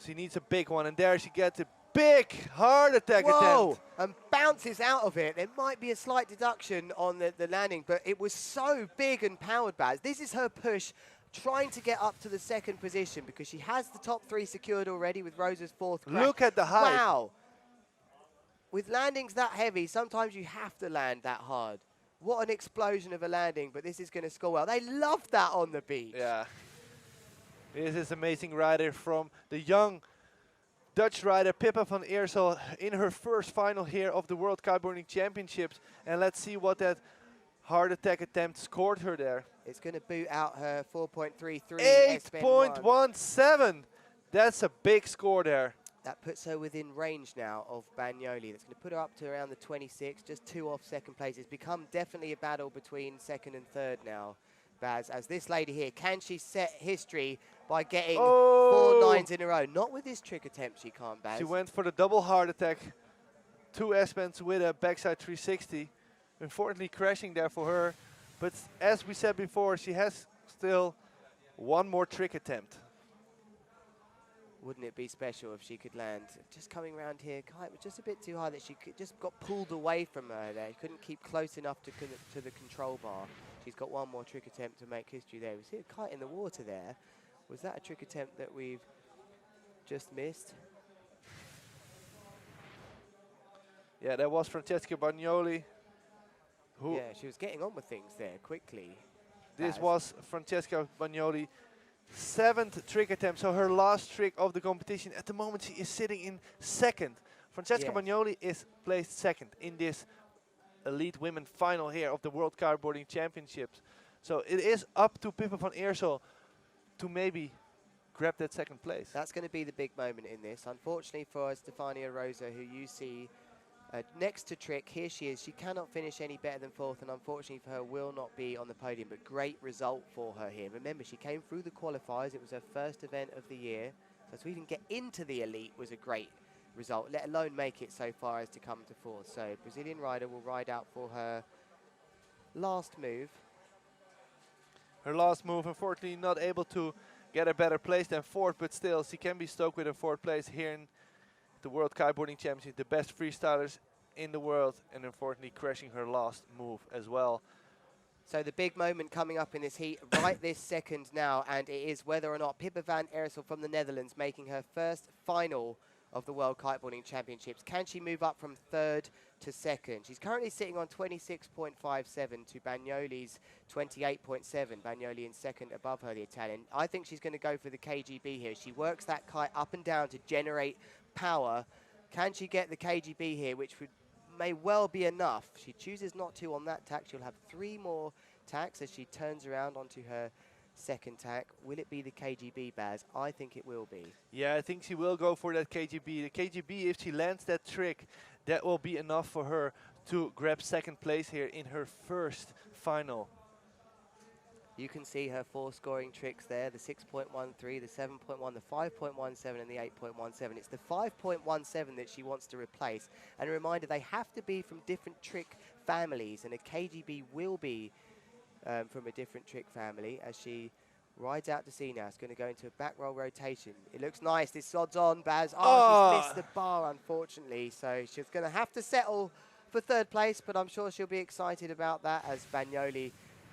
She needs a big one, and there she gets a big heart attack attempt. And bounces out of it. There might be a slight deduction on the landing, but it was so big and powered, Baz. This is her push, trying to get up to the 2nd position because she has the top 3 secured already with Rosa's 4th crash. Look at the height. Wow. With landings that heavy, sometimes you have to land that hard. What an explosion of a landing, but this is going to score well. They love that on the beach. Yeah. This is amazing rider from the young Dutch rider Pippa van Ursel in her first final here of the World Kiteboarding Championships. And let's see what that heart attack attempt scored her there. It's going to boot out her 4.33. 8.17. That's a big score there. That puts her within range now of Bagnoli. That's going to put her up to around the 26, just 2 off 2nd place. It's become definitely a battle between 2nd and 3rd now, Baz, as this lady here, can she set history by getting 4 9s in a row? Not with this trick attempt, she can't, Baz. She went for the double heart attack, 2 S-bends with a backside 360. Unfortunately crashing there for her, but as we said before, she has still 1 more trick attempt. Wouldn't it be special if she could land? Just coming around here, kite was just a bit too high that she just got pulled away from her there. Couldn't keep close enough to the control bar. She's got 1 more trick attempt to make history there. We see a kite in the water there. Was that a trick attempt that we've just missed? Yeah, that was Francesca Bagnoli. Yeah, she was getting on with things there quickly. This was Francesca Bagnoli. 7th trick attempt, so her last trick of the competition. At the moment, she is sitting in 2nd. Francesca Bagnoli is placed 2nd in this Elite Women Final here of the World Kiteboarding Championships. So it is up to Pippa van Ursel to maybe grab that 2nd place. That's going to be the big moment in this. Unfortunately for Stefania Rosa, who you see next to Trick, here she is. She cannot finish any better than 4th, and unfortunately for her, will not be on the podium. But great result for her here. Remember, she came through the qualifiers. It was her 1st event of the year. So to even get into the Elite was a great result, let alone make it so far as to come to fourth. So Brazilian rider will ride out for her last move. Her last move, unfortunately, not able to get a better place than fourth, but still, she can be stoked with a fourth place here in the World Kiteboarding Championship, the best freestylers in the world, and unfortunately crashing her last move as well. So the big moment coming up in this heat right this second now, and it is whether or not Pippa van Eersel from the Netherlands making her first final of the World Kiteboarding Championships. Can she move up from third to second? She's currently sitting on 26.57 to Bagnoli's 28.7. Bagnoli in second above her, the Italian. I think she's going to go for the KGB here. She works that kite up and down to generate power. Can she get the KGB here, which may well be enough? She chooses not to on that tack. She'll have 3 more tacks as she turns around onto her second tack. Will it be the KGB, Baz? I think it will be. Yeah, I think she will go for that KGB. The KGB, if she lands that trick, that will be enough for her to grab second place here in her first final. You can see her 4 scoring tricks there, the 6.13, the 7.1, the 5.17 and the 8.17. It's the 5.17 that she wants to replace. And a reminder, they have to be from different trick families, and a KGB will be from a different trick family as she rides out to sea now. It's going to go into a back roll rotation. It looks nice. This odds on, Baz. Oh, she's missed the bar, unfortunately. So she's going to have to settle for third place, but I'm sure she'll be excited about that as Bagnoli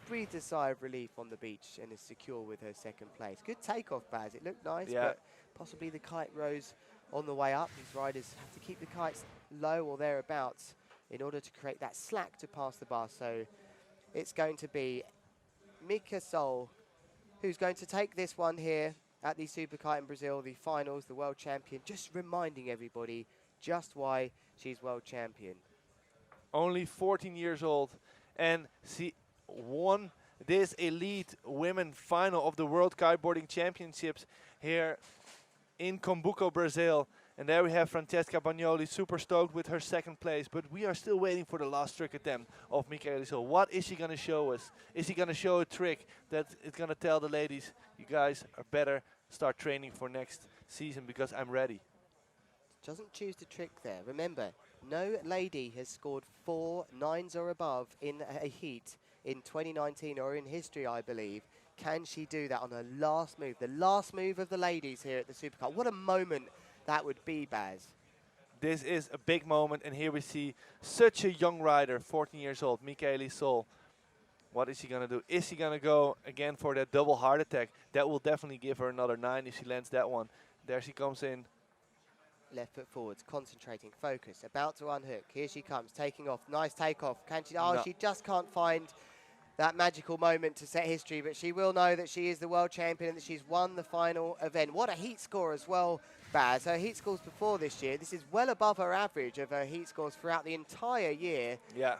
breathed a sigh of relief on the beach and is secure with her second place. Good takeoff, Baz. It looked nice, but possibly the kite rose on the way up. These riders have to keep the kites low or thereabouts in order to create that slack to pass the bar. So it's going to be Mika Sol who's going to take this one here at the Super Kite in Brazil, the finals, the world champion. Just reminding everybody just why she's world champion. Only 14 years old, and she won this elite women final of the World Kiteboarding Championships here in Cumbuco, Brazil. And there we have Francesca Bagnoli, super stoked with her second place. But we are still waiting for the last trick attempt of Michaela Sol. What is she going to show us? Is she going to show a trick that is going to tell the ladies, you guys are better, start training for next season because I'm ready? Doesn't choose to trick there. Remember, no lady has scored 4 9s or above in a heat in 2019 or in history, I believe. Can she do that on her last move? The last move of the ladies here at the Supercar. What a moment that would be, Baz. This is a big moment, and here we see such a young rider, 14 years old, Michaela Sol. What is she going to do? Is she going to go again for that double heart attack? That will definitely give her another 9 if she lands that one. There she comes in. Left foot forwards, concentrating, focus, about to unhook. Here she comes, taking off. Nice takeoff. Can she? Oh, no. She just can't find that magical moment to set history, but she will know that she is the world champion and that she's won the final event. What a heat score as well, Baz. Her heat scores before this year, this is well above her average of her heat scores throughout the entire year. Yeah.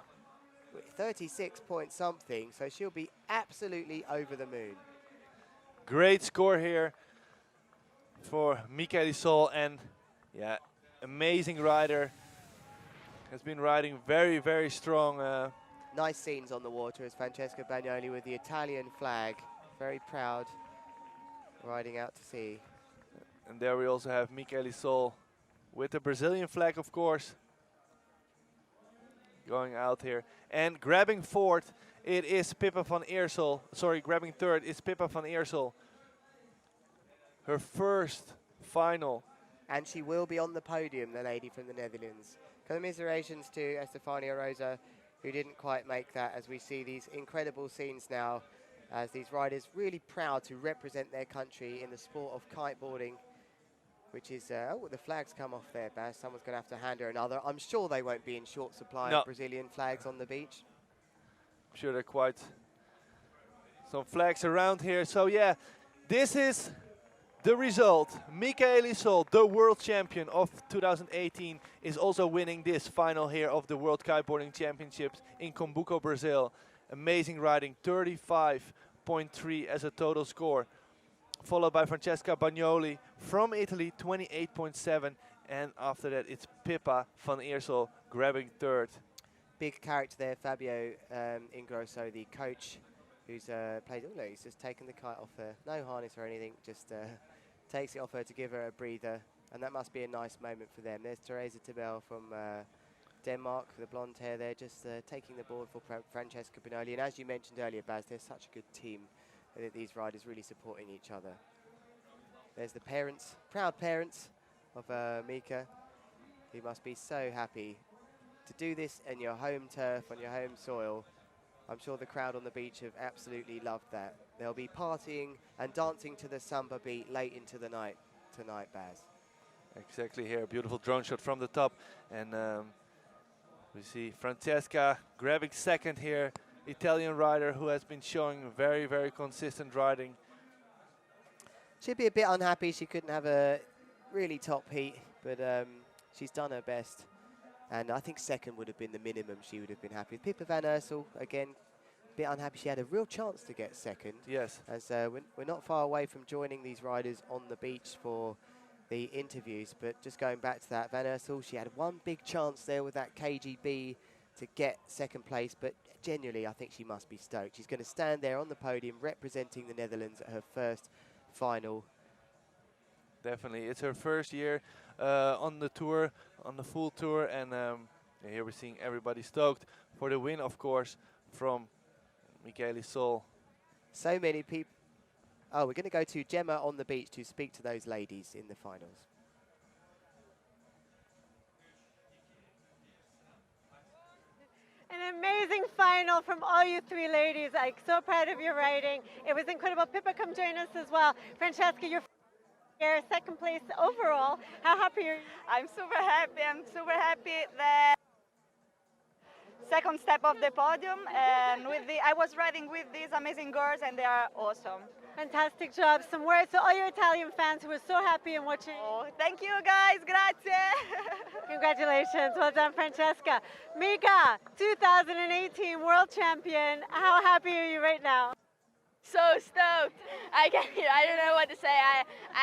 36 point something, so she'll be absolutely over the moon. Great score here for Michaela Sol, and yeah, amazing rider. Has been riding very, very strong. Nice scenes on the water as Francesca Bagnoli with the Italian flag. Very proud, riding out to sea. And there we also have Michaela Sol with the Brazilian flag, of course, going out here. And grabbing fourth, it is Pippa van Eersel. Sorry, grabbing third is Pippa van Eersel. Her first final. And she will be on the podium, the lady from the Netherlands. Commiserations to Estefania Rosa, who didn't quite make that, as we see these incredible scenes now, as these riders really proud to represent their country in the sport of kiteboarding, which is, oh, the flags come off there, Baz. Someone's going to have to hand her another. I'm sure they won't be in short supply of Brazilian flags on the beach. I'm sure there are quite some flags around here. So yeah, this is the result. Michaela Sol, the world champion of 2018, is also winning this final here of the World Kiteboarding Championships in Cumbuco, Brazil. Amazing riding, 35.3 as a total score. Followed by Francesca Bagnoli from Italy, 28.7. And after that, it's Pippa van Eersel grabbing third. Big character there, Fabio Ingrosso, the coach, who's played. Oh no, he's just taken the kite off her. No harness or anything, just takes it off her to give her a breather And that must be a nice moment for them. There's Teresa Tabel from Denmark, with the blonde hair there, just taking the board for Francesca Benoli. And as you mentioned earlier, Baz, they're such a good team. These riders really supporting each other. There's the parents, proud parents of Mika, who must be so happy to do this in your home turf, on your home soil. I'm sure the crowd on the beach have absolutely loved that. They'll be partying and dancing to the samba beat late into the night tonight, Baz. Exactly here, beautiful drone shot from the top. And we see Francesca grabbing second here, Italian rider who has been showing very, very consistent riding. She'd be a bit unhappy she couldn't have a really top heat, but she's done her best. And I think second would have been the minimum she would have been happy with. Pippa van Ursel, again, a bit unhappy. She had a real chance to get second. Yes. As we're not far away from joining these riders on the beach for the interviews, but just going back to that, Van Ursel, she had one big chance there with that KGB to get second place, but genuinely I think she must be stoked. She's going to stand there on the podium representing the Netherlands at her first final. Definitely, it's her first year on the tour, on the full tour, and here we're seeing everybody stoked for the win, of course, from Michele Sol. So many people. Oh, we're going to go to Gemma on the beach to speak to those ladies in the finals. An amazing final from all you three ladies. I'm so proud of your riding. It was incredible. Pippa, come join us as well. Francesca, you're here, second place overall. How happy are you? I'm super happy. I'm super happy that second step of the podium, and I was riding with these amazing girls, and they are awesome. Fantastic job. Some words to all your Italian fans who were so happy and watching. Oh, thank you guys. Grazie. Congratulations. Well done, Francesca. Mika, 2018 world champion. How happy are you right now? So stoked. I don't know what to say. I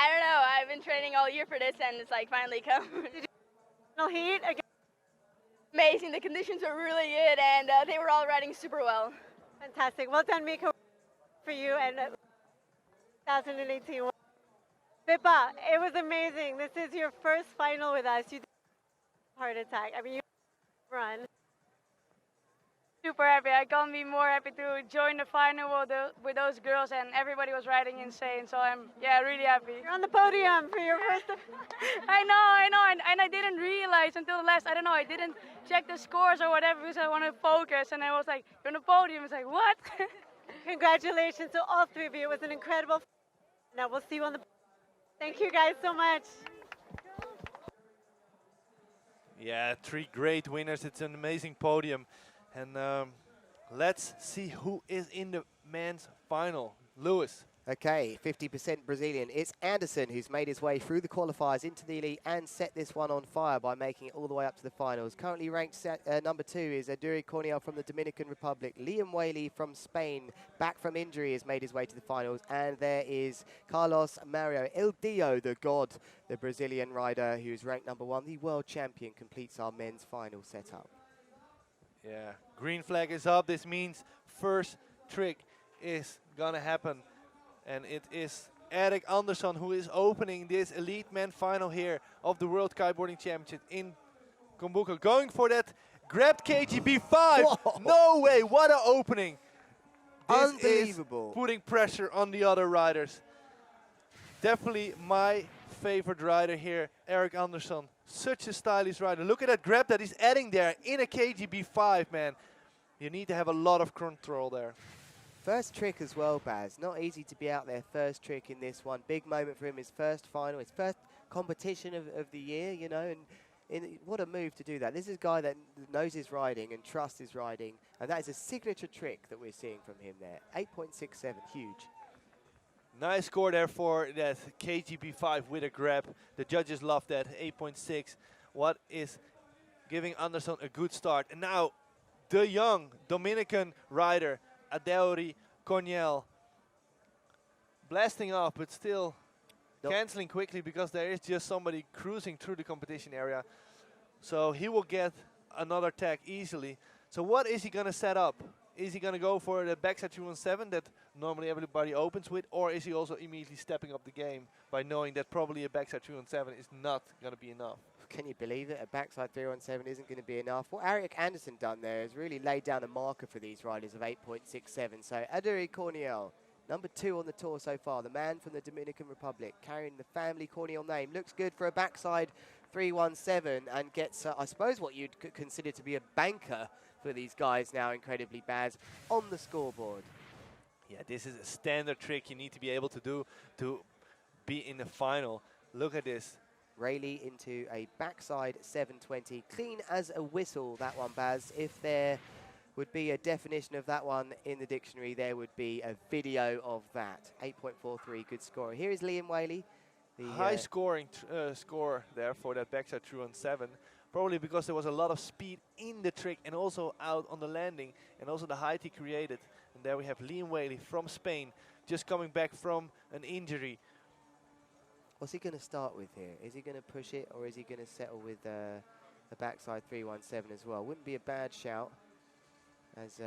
don't know. I've been training all year for this, and it's like finally come. Did you final heat again? Amazing. The conditions were really good, and they were all riding super well. Fantastic. Well done, Mika, for you and 2018. Pippa, it was amazing. This is your first final with us. You did a heart attack. I mean, you run. Super happy. I can't be more happy to join the final with those girls, and everybody was riding insane. So I'm really happy. You're on the podium for your first. I know, and I didn't realize until the last. I don't know. I didn't check the scores or whatever because I wanted to focus, and I was like, "You're on the podium." It's like, what? Congratulations to all three of you. It was an incredible. Now we'll see you on the. Thank you guys so much. Yeah, three great winners. It's an amazing podium. And let's see who is in the men's final. Lewis. Okay, 50% Brazilian. It's Anderson who's made his way through the qualifiers into the elite and set this one on fire by making it all the way up to the finals. Currently ranked number 2 is Aduri Corniel from the Dominican Republic. Liam Whaley from Spain, back from injury, has made his way to the finals. And there is Carlos Mario El Dio, the god, the Brazilian rider who's ranked number 1. The world champion completes our men's final setup. Yeah, green flag is up. This means first trick is gonna happen. And it is Erik Andersson who is opening this elite men final here of the World Kiteboarding Championship in Cumbuco. Going for that grabbed KGB 5. Whoa. No way, what an opening. This Unbelievable. Is putting pressure on the other riders. Definitely my favorite rider here, Erik Andersson. Such a stylish rider. Look at that grab that he's adding there in a KGB 5, man. You need to have a lot of control there. First trick as well, Baz. Not easy to be out there first trick in this one. Big moment for him, his first final, his first competition of the year, you know, and what a move to do that. This is a guy that knows his riding and trusts his riding, and that is a signature trick that we're seeing from him there. 8.67, huge. Nice score there for that KGB 5 with a grab. The judges love that, 8.6. What is giving Andersson a good start. And now the young Dominican rider, Aduri Corniel, blasting off, but still canceling quickly because there is just somebody cruising through the competition area. So he will get another tag easily. So what is he gonna set up? Is he going to go for the backside 317 that normally everybody opens with, or is he also immediately stepping up the game by knowing that probably a backside 317 is not going to be enough? Can you believe it? A backside 317 isn't going to be enough. What Eric Anderson done there is really laid down a marker for these riders of 8.67. So Aduri Corniel, number 2 on the tour so far, the man from the Dominican Republic, carrying the family Corniel name, looks good for a backside 317 and gets, I suppose, what you'd consider to be a banker for these guys now, incredibly Baz, on the scoreboard. Yeah, this is a standard trick you need to be able to do to be in the final. Look at this. Rayleigh into a backside 720, clean as a whistle, that one, Baz. If there would be a definition of that one in the dictionary, there would be a video of that. 8.43, good score. Here is Liam Whaley. The high scoring score there for that backside 317. Probably because there was a lot of speed in the trick and also out on the landing, and also the height he created. And there we have Liam Whaley from Spain, just coming back from an injury. What's he going to start with here? Is he going to push it, or is he going to settle with a backside 317 as well? Wouldn't be a bad shout. As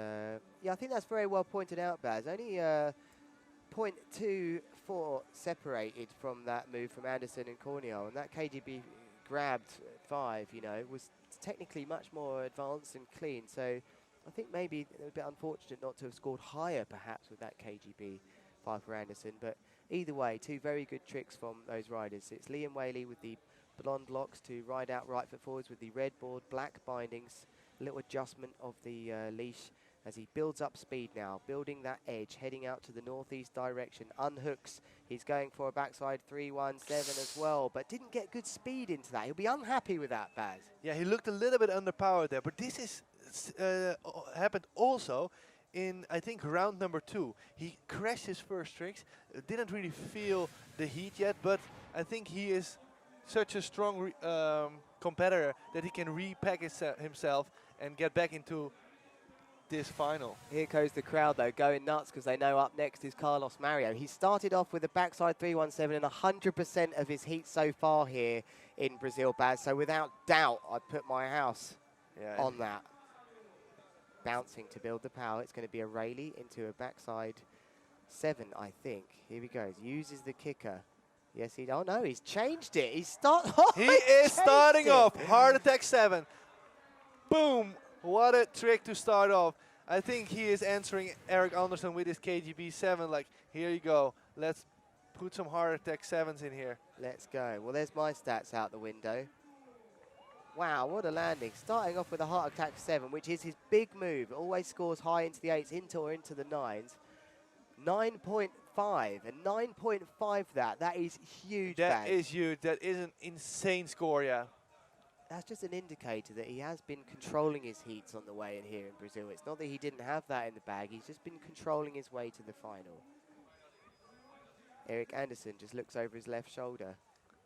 yeah, I think that's very well pointed out, Baz. Only 0.24 separated from that move from Anderson and Corniel, and that KGB grabbed 5, you know, was technically much more advanced and clean. So I think maybe a bit unfortunate not to have scored higher, perhaps, with that KGB 5 for Anderson. But either way, 2 very good tricks from those riders. It's Liam Whaley with the blonde locks to ride out right foot forwards with the red board, black bindings, a little adjustment of the leash as he builds up speed now, building that edge, heading out to the northeast direction, unhooks. He's going for a backside 317 as well, but didn't get good speed into that. He'll be unhappy with that, Baz. Yeah, he looked a little bit underpowered there, but this is happened also in, I think, round number 2. He crashed his first tricks, didn't really feel the heat yet, but I think he is such a strong competitor that he can repack himself and get back into this final. Here goes the crowd, though, going nuts because they know up next is Carlos Mario. He started off with a backside 317 and 100% of his heat so far here in Brazil, Baz. So without doubt, I'd put my house on that. Bouncing to build the power. It's going to be a Rayleigh into a backside 7, I think. Here he goes. Uses the kicker. Yes, he. Oh no, he's changed it. He's he is starting off Heart Attack 7. Boom! What a trick to start off. I think he is answering Eric Anderson with his KGB 7. Like, here you go. Let's put some Heart Attack 7s in here. Let's go. Well, there's my stats out the window. Wow, what a landing. Starting off with a Heart Attack 7, which is his big move. Always scores high into the 8s, into the 9s. 9.5, and 9.5 that is huge. That is huge. That is an insane score, yeah. That's just an indicator that he has been controlling his heats on the way in here in Brazil. It's not that he didn't have that in the bag. He's just been controlling his way to the final. Eric Anderson just looks over his left shoulder.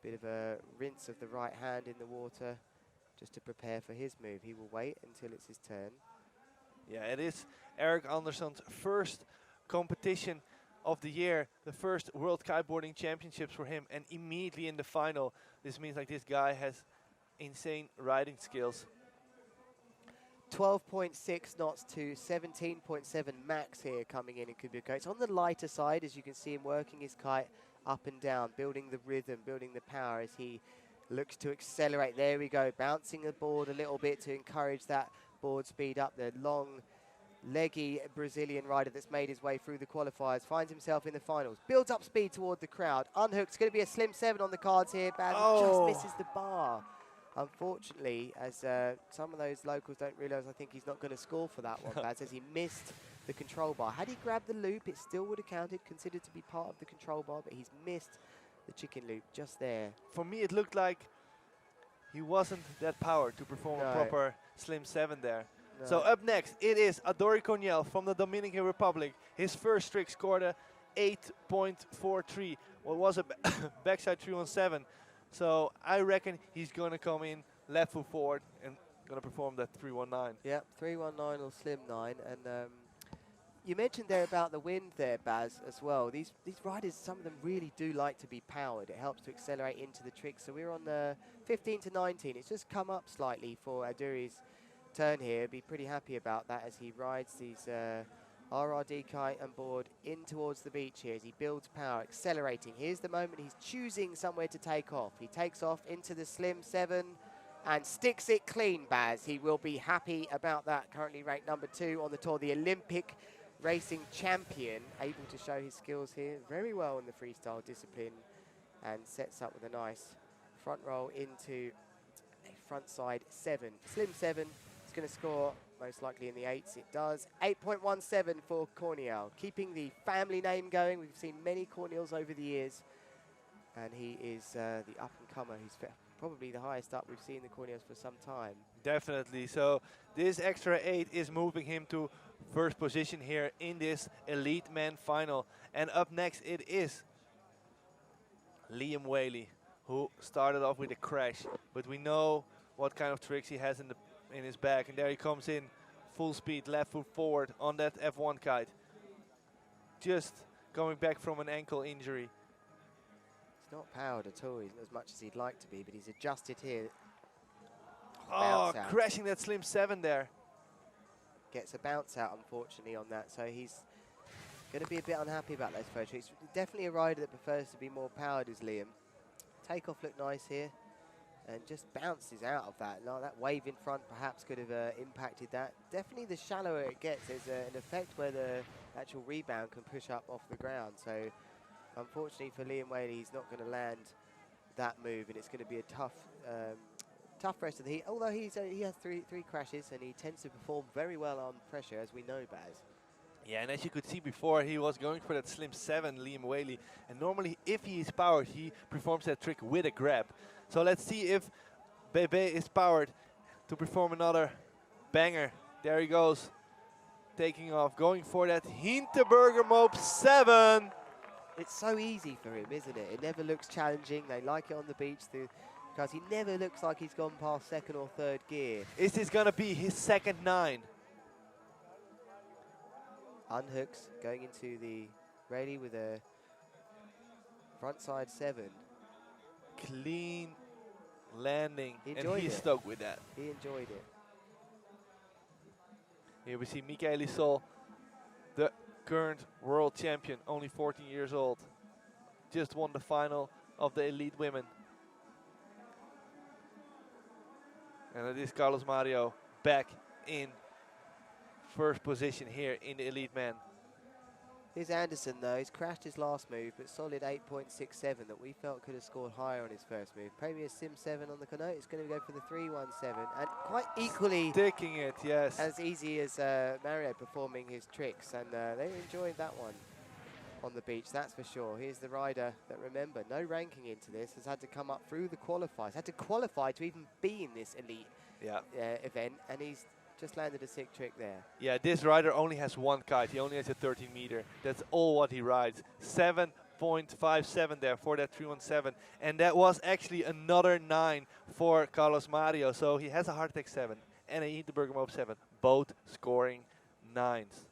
Bit of a rinse of the right hand in the water just to prepare for his move. He will wait until it's his turn. Yeah, it is Eric Anderson's first competition of the year, the first World Kiteboarding Championships for him, and immediately in the final. This means like this guy has insane riding skills. 12.6 knots to 17.7 max here coming in Cumbuco. It's on the lighter side, as you can see him working his kite up and down, building the rhythm, building the power as he looks to accelerate. There we go, bouncing the board a little bit to encourage that board speed up. The long, leggy Brazilian rider that's made his way through the qualifiers finds himself in the finals, builds up speed toward the crowd, unhooks. Going to be a slim 7 on the cards here. Baz just misses the bar. Unfortunately, as some of those locals don't realise, I think he's not going to score for that one, Baz, as he missed the control bar. Had he grabbed the loop, it still would have counted, considered to be part of the control bar, but he's missed the chicken loop just there. For me, it looked like he wasn't that powered to perform a proper slim 7 there. No. So up next, it is Aduri Corniel from the Dominican Republic. His first trick scored a 8.43. What was a backside 317. So I reckon he's going to come in left foot forward and going to perform that 319. Yep, 319 or slim 9. And you mentioned there about the wind there, Baz, as well. These riders, some of them really do like to be powered. It helps to accelerate into the trick. So we're on 15 to 19. It's just come up slightly for Aduri's turn here. Be pretty happy about that as he rides these RRD kite and board in towards the beach here as he builds power, accelerating. Here's the moment he's choosing somewhere to take off. He takes off into the Slim 7 and sticks it clean, Baz. He will be happy about that. Currently ranked number 2 on the tour, the Olympic racing champion, able to show his skills here very well in the freestyle discipline, and sets up with a nice front roll into a front side 7. Slim 7 is going to score most likely in the 8s. It does. 8.17 for Corniel, keeping the family name going. We've seen many Corniels over the years, and he is the up-and-comer. He's probably the highest up we've seen the Corniels for some time. Definitely. So this extra 8 is moving him to first position here in this elite men final. And up next it is Liam Whaley, who started off with a crash, but we know what kind of tricks he has in his bag. And there he comes in full speed, left foot forward on that F1 kite, just coming back from an ankle injury. He's not powered at all, he's not as much as he'd like to be, but he's adjusted here. Oh, crashing that Slim 7 there. Gets a bounce out, unfortunately, on that, so he's going to be a bit unhappy about those first tricks. Definitely a rider that prefers to be more powered as Liam. Takeoff looked nice here, and just bounces out of that. Now, that wave in front perhaps could have impacted that. Definitely the shallower it gets, there's an effect where the actual rebound can push up off the ground. So, unfortunately for Liam Whaley, he's not going to land that move, and it's going to be a tough rest of the heat. Although he has three crashes, and he tends to perform very well on pressure, as we know, Baz. Yeah, and as you could see before, he was going for that Slim 7, Liam Whaley. And normally, if he is powered, he performs that trick with a grab. So let's see if Bebe is powered to perform another banger. There he goes, taking off, going for that Hinterberger Mope 7. It's so easy for him, isn't it? It never looks challenging. They like it on the beach because he never looks like he's gone past second or third gear. Is this going to be his second 9? Unhooks, going into the Rayleigh with a front side 7. Clean landing, and he's it. stoked with that. He enjoyed it. Here we see Michael Sol, the current world champion, only 14 years old. Just won the final of the elite women. And it is Carlos Mario back in first position here in the elite man. Here's Anderson though, he's crashed his last move, but solid 8.67 that we felt could have scored higher on his first move. Premier Sim 7 on the Canot, it's going to go for the 317, and quite equally sticking it, yes. as easy as Mario performing his tricks, and they enjoyed that one on the beach, that's for sure. Here's the rider that, remember, no ranking into this, has had to come up through the qualifiers, had to qualify to even be in this elite event, and he's just landed a sick trick there. Yeah, this rider only has one kite. He only has a 13 meter. That's all what he rides. 7.57 there for that 317. And that was actually another 9 for Carlos Mario. So he has a Hard Attack 7 and a Hinterberger Mope 7, both scoring 9s.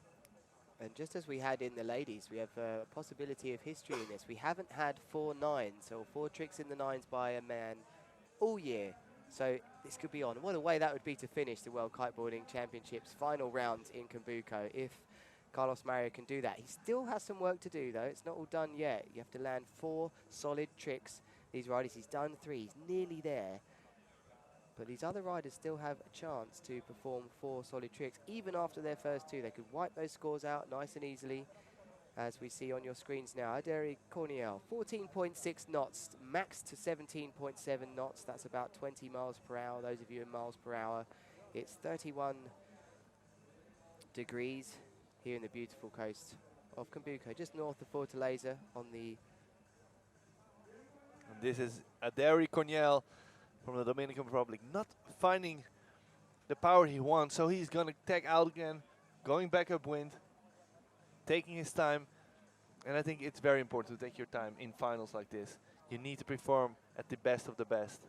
And just as we had in the ladies, we have a possibility of history in this. We haven't had 4 9s, or 4 tricks in the 9s by a man all year. So this could be on. What a way that would be to finish the World Kiteboarding Championships final round in Cumbuco if Carlos Mario can do that. He still has some work to do though. It's not all done yet. You have to land 4 solid tricks. These riders, he's done 3. He's nearly there. But these other riders still have a chance to perform 4 solid tricks. Even after their first 2, they could wipe those scores out nice and easily, as we see on your screens now. Aderi Corniel, 14.6 knots, max to 17.7 knots. That's about 20 miles per hour. Those of you in miles per hour, it's 31 degrees here in the beautiful coast of Cumbuco, just north of Fortaleza on the... And this is Aderi Corniel from the Dominican Republic, not finding the power he wants, so he's gonna tag out again, going back upwind, taking his time. And I think it's very important to take your time in finals like this. You need to perform at the best of the best.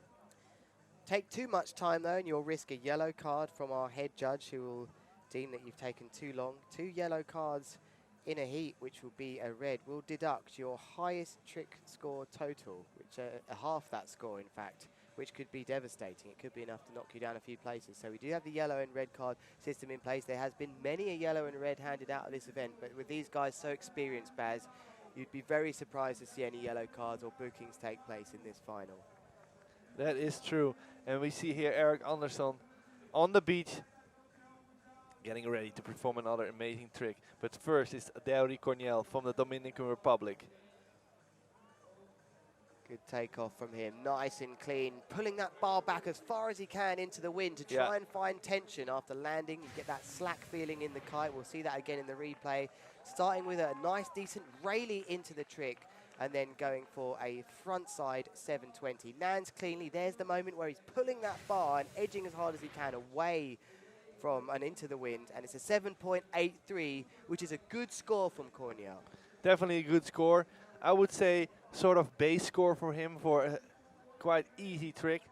Take too much time though, and you'll risk a yellow card from our head judge, who will deem that you've taken too long. 2 yellow cards in a heat, which will be a red, will deduct your highest trick score total, which half that score in fact, which could be devastating. It could be enough to knock you down a few places. So we do have the yellow and red card system in place. There has been many a yellow and red handed out of this event, but with these guys so experienced, Baz, you'd be very surprised to see any yellow cards or bookings take place in this final. That is true. And we see here Eric Anderson on the beach, getting ready to perform another amazing trick. But first is Adaury Cornell from the Dominican Republic. Good takeoff from him, nice and clean, pulling that bar back as far as he can into the wind to try and find tension after landing. You get that slack feeling in the kite. We'll see that again in the replay. Starting with a nice, decent rayleigh into the trick, and then going for a frontside 720. Lands cleanly. There's the moment where he's pulling that bar and edging as hard as he can away from and into the wind, and it's a 7.83, which is a good score from Cornell. Definitely a good score. I would say sort of base score for him for a quite easy trick.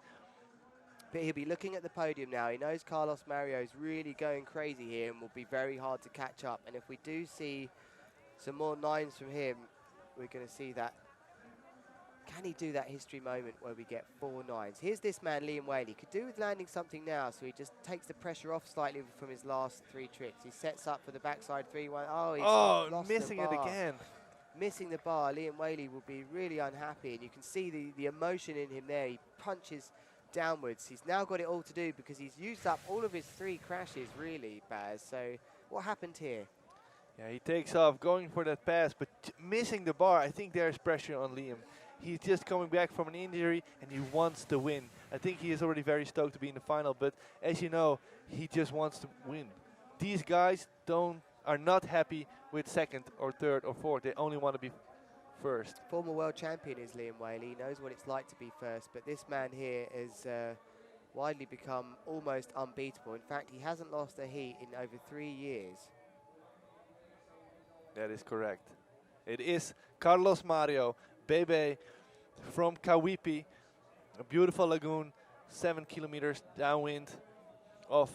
But he'll be looking at the podium now. He knows Carlos Mario's really going crazy here and will be very hard to catch up. And if we do see some more nines from him, we're going to see that. Can he do that history moment where we get 4 nines? Here's this man, Liam Whaley. Could do with landing something now, so he just takes the pressure off slightly from his last 3 tricks. He sets up for the backside 3-1. Oh, he's lost missing the it bar. again. Missing the bar. Liam Whaley will be really unhappy, and you can see the emotion in him there. He punches downwards. He's now got it all to do because he's used up all of his 3 crashes, really, Baz. So what happened here? Yeah, he takes off, going for that pass, but missing the bar. I think there's pressure on Liam. He's just coming back from an injury, and he wants to win. I think he is already very stoked to be in the final, but as you know, he just wants to win. These guys are not happy with second or third or fourth. They only want to be first. Former world champion is Liam Whaley. He knows what it's like to be first, but this man here has widely become almost unbeatable. In fact, he hasn't lost a heat in over 3 years. That is correct. It is Carlos Mario Bebe from Kawipi, a beautiful lagoon, 7 kilometers downwind of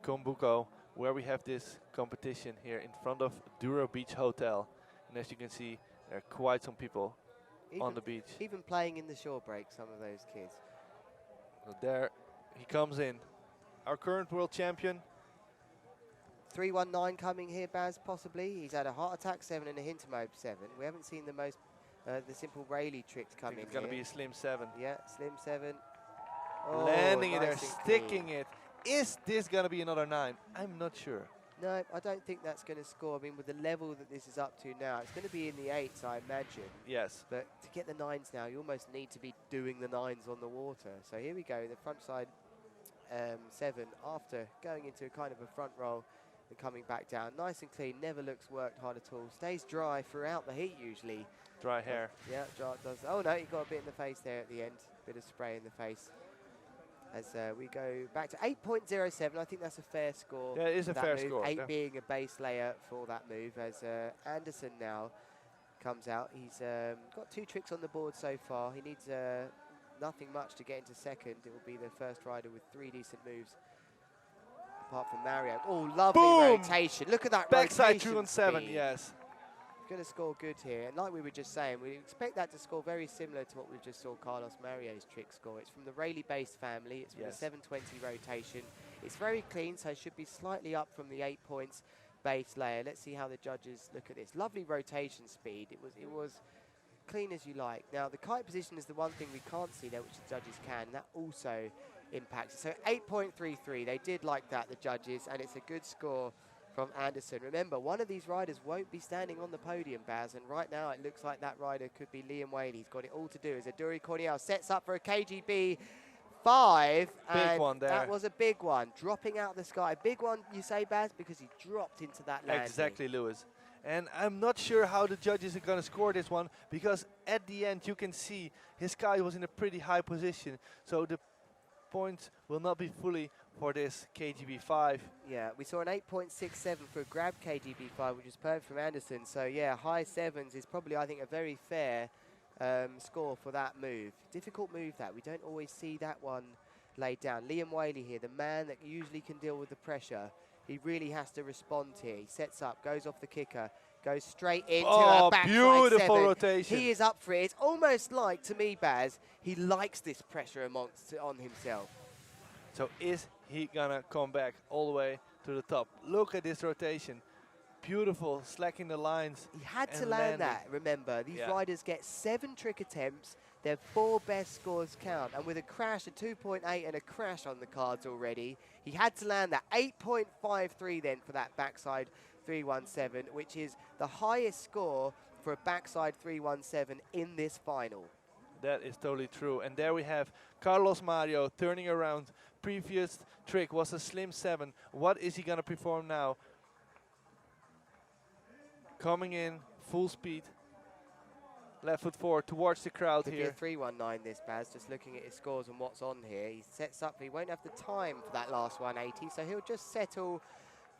Cumbuco, where we have this competition here in front of Duro Beach Hotel. And as you can see, there are quite some people on the beach. Even playing in the shore break, some of those kids. So there he comes in. Our current world champion. 319 coming here, Baz, possibly. He's had a heart attack 7 and a Hintermobe 7. We haven't seen the simple Rayleigh tricks come in. It's going to be a slim 7. Yeah, slim 7. Oh, landing it there, nice and sticking clean. it. Is this going to be another 9? I'm not sure. No, I don't think that's going to score. I mean, with the level that this is up to now, it's going to be in the 8s, I imagine. Yes. But to get the 9s now, you almost need to be doing the 9s on the water. So here we go, the front side 7 after going into a kind of a front roll and coming back down. Nice and clean, never looks worked hard at all. Stays dry throughout the heat usually. Dry hair. Yeah, dry, does. Oh no, he got a bit in the face there at the end. Bit of spray in the face. As we go back to 8.07, I think that's a fair score. Yeah, it is a fair score. 8 being a base layer for that move. As Anderson now comes out, he's got 2 tricks on the board so far. He needs nothing much to get into second. It will be the first rider with 3 decent moves. Apart from Mario. Oh, lovely rotation. Look at that backside rotation 2 on 7, speed. yes. Going to score good here. And like we were just saying, we expect that to score very similar to what we just saw Carlos Mario's trick score. It's from the Rayleigh-based family. It's from the 720 rotation. It's very clean, so it should be slightly up from the 8 points base layer. Let's see how the judges look at this. Lovely rotation speed. It was clean as you like. Now, the kite position is the one thing we can't see there, which the judges can. And that also impacts it. So 8.33. They did like that, the judges, and it's a good score from Anderson. Remember, one of these riders won't be standing on the podium, Baz, and right now it looks like that rider could be Liam Whaley. He's got it all to do as Adaury Cornell sets up for a KGB 5. Big one there. That was a big one, dropping out of the sky. Big one, you say, Baz, because he dropped into that landing. Exactly, Lewis. And I'm not sure how the judges are going to score this one, because at the end you can see his kite was in a pretty high position, so the points will not be fully for this KGB 5. Yeah, we saw an 8.67 for a grab KGB 5, which is perfect from Anderson. So yeah, high 7s is probably, I think, a very fair score for that move. Difficult move that. We don't always see that one laid down. Liam Whaley here, the man that usually can deal with the pressure. he really has to respond here. He sets up, goes off the kicker, goes straight into a backside beautiful 7. rotation. He is up for it. It's almost like, to me, Baz, he likes this pressure on himself. So is he gonna come back all the way to the top? Look at this rotation. Beautiful, slacking the lines. He had to and land landing. that, remember. These riders get 7 trick attempts. Their 4 best scores count. And with a crash, a 2.8 and a crash on the cards already, he had to land that 8.53 then for that backside 317, which is the highest score for a backside 317 in this final. That is totally true. And there we have Carlos Mario turning around. Previous trick was a slim 7. What is he gonna perform now? Coming in, full speed. Left foot forward towards the crowd Could here. be a 319 this, Baz, just looking at his scores and what's on here. He sets up, he won't have the time for that last 180, so he'll just settle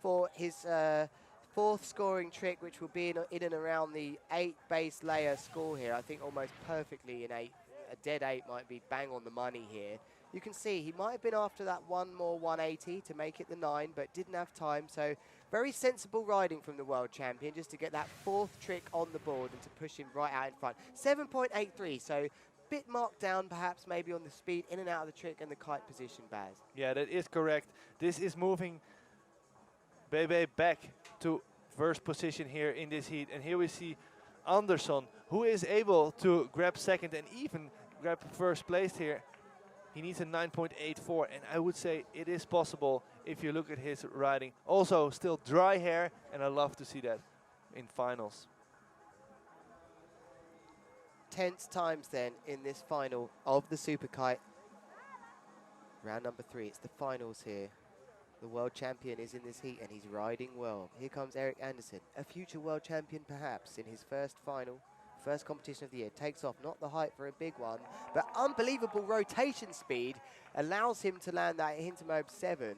for his 4th scoring trick, which will be in and around the 8 base layer score here. I think almost perfectly in 8. A dead 8 might be bang on the money here. You can see he might have been after that one more 180 to make it the 9, but didn't have time. So very sensible riding from the world champion just to get that 4th trick on the board and to push him right out in front. 7.83, so bit marked down perhaps maybe on the speed in and out of the trick and the kite position, Baz. Yeah, that is correct. This is moving Bebe back to first position here in this heat. And here we see Andersson, who is able to grab 2nd and even grab 1st place here. He needs a 9.84, and I would say it is possible if you look at his riding. Also, still dry hair, and I love to see that in finals. Tense times then in this final of the Super Kite. Round number 3, it's the finals here. The world champion is in this heat and he's riding well. Here comes Eric Anderson, a future world champion perhaps in his first final, first competition of the year. Takes off, not the height for a big one, but unbelievable rotation speed allows him to land that Hintermobe 7.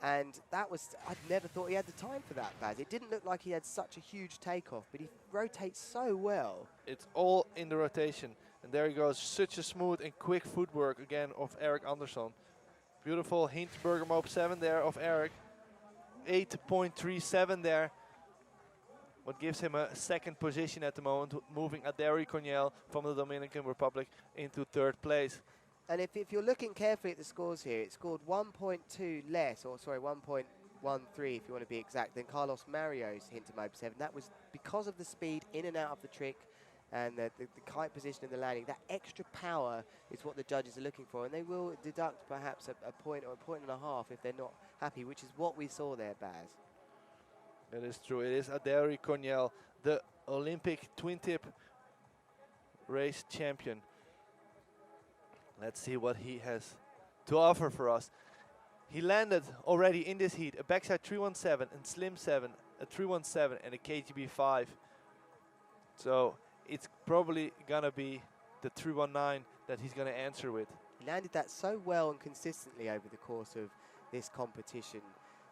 And that was, I'd never thought he had the time for that, Baz. It didn't look like he had such a huge takeoff, but he rotates so well. It's all in the rotation. And there he goes, such a smooth and quick footwork again of Eric Andersson. Beautiful Hinterberger Mobe 7 there of Eric. 8.37 there. What gives him a 2nd position at the moment, moving Aderi Cornell from the Dominican Republic into 3rd place. And if you're looking carefully at the scores here, it scored 1.2 less, or sorry, 1.13 if you want to be exact, than Carlos Mario's Hintermobe 7. That was because of the speed in and out of the trick and the kite position and the landing. That extra power is what the judges are looking for, and they will deduct perhaps a point or a point and a half if they're not happy, which is what we saw there, Baz. That is true. It is Aderi Cornell, the Olympic twin tip race champion. Let's see what he has to offer for us. He landed already in this heat a backside 317 and slim 7, a 317 and a KGB 5. So it's probably gonna be the 319 that he's gonna answer with. He landed that so well and consistently over the course of this competition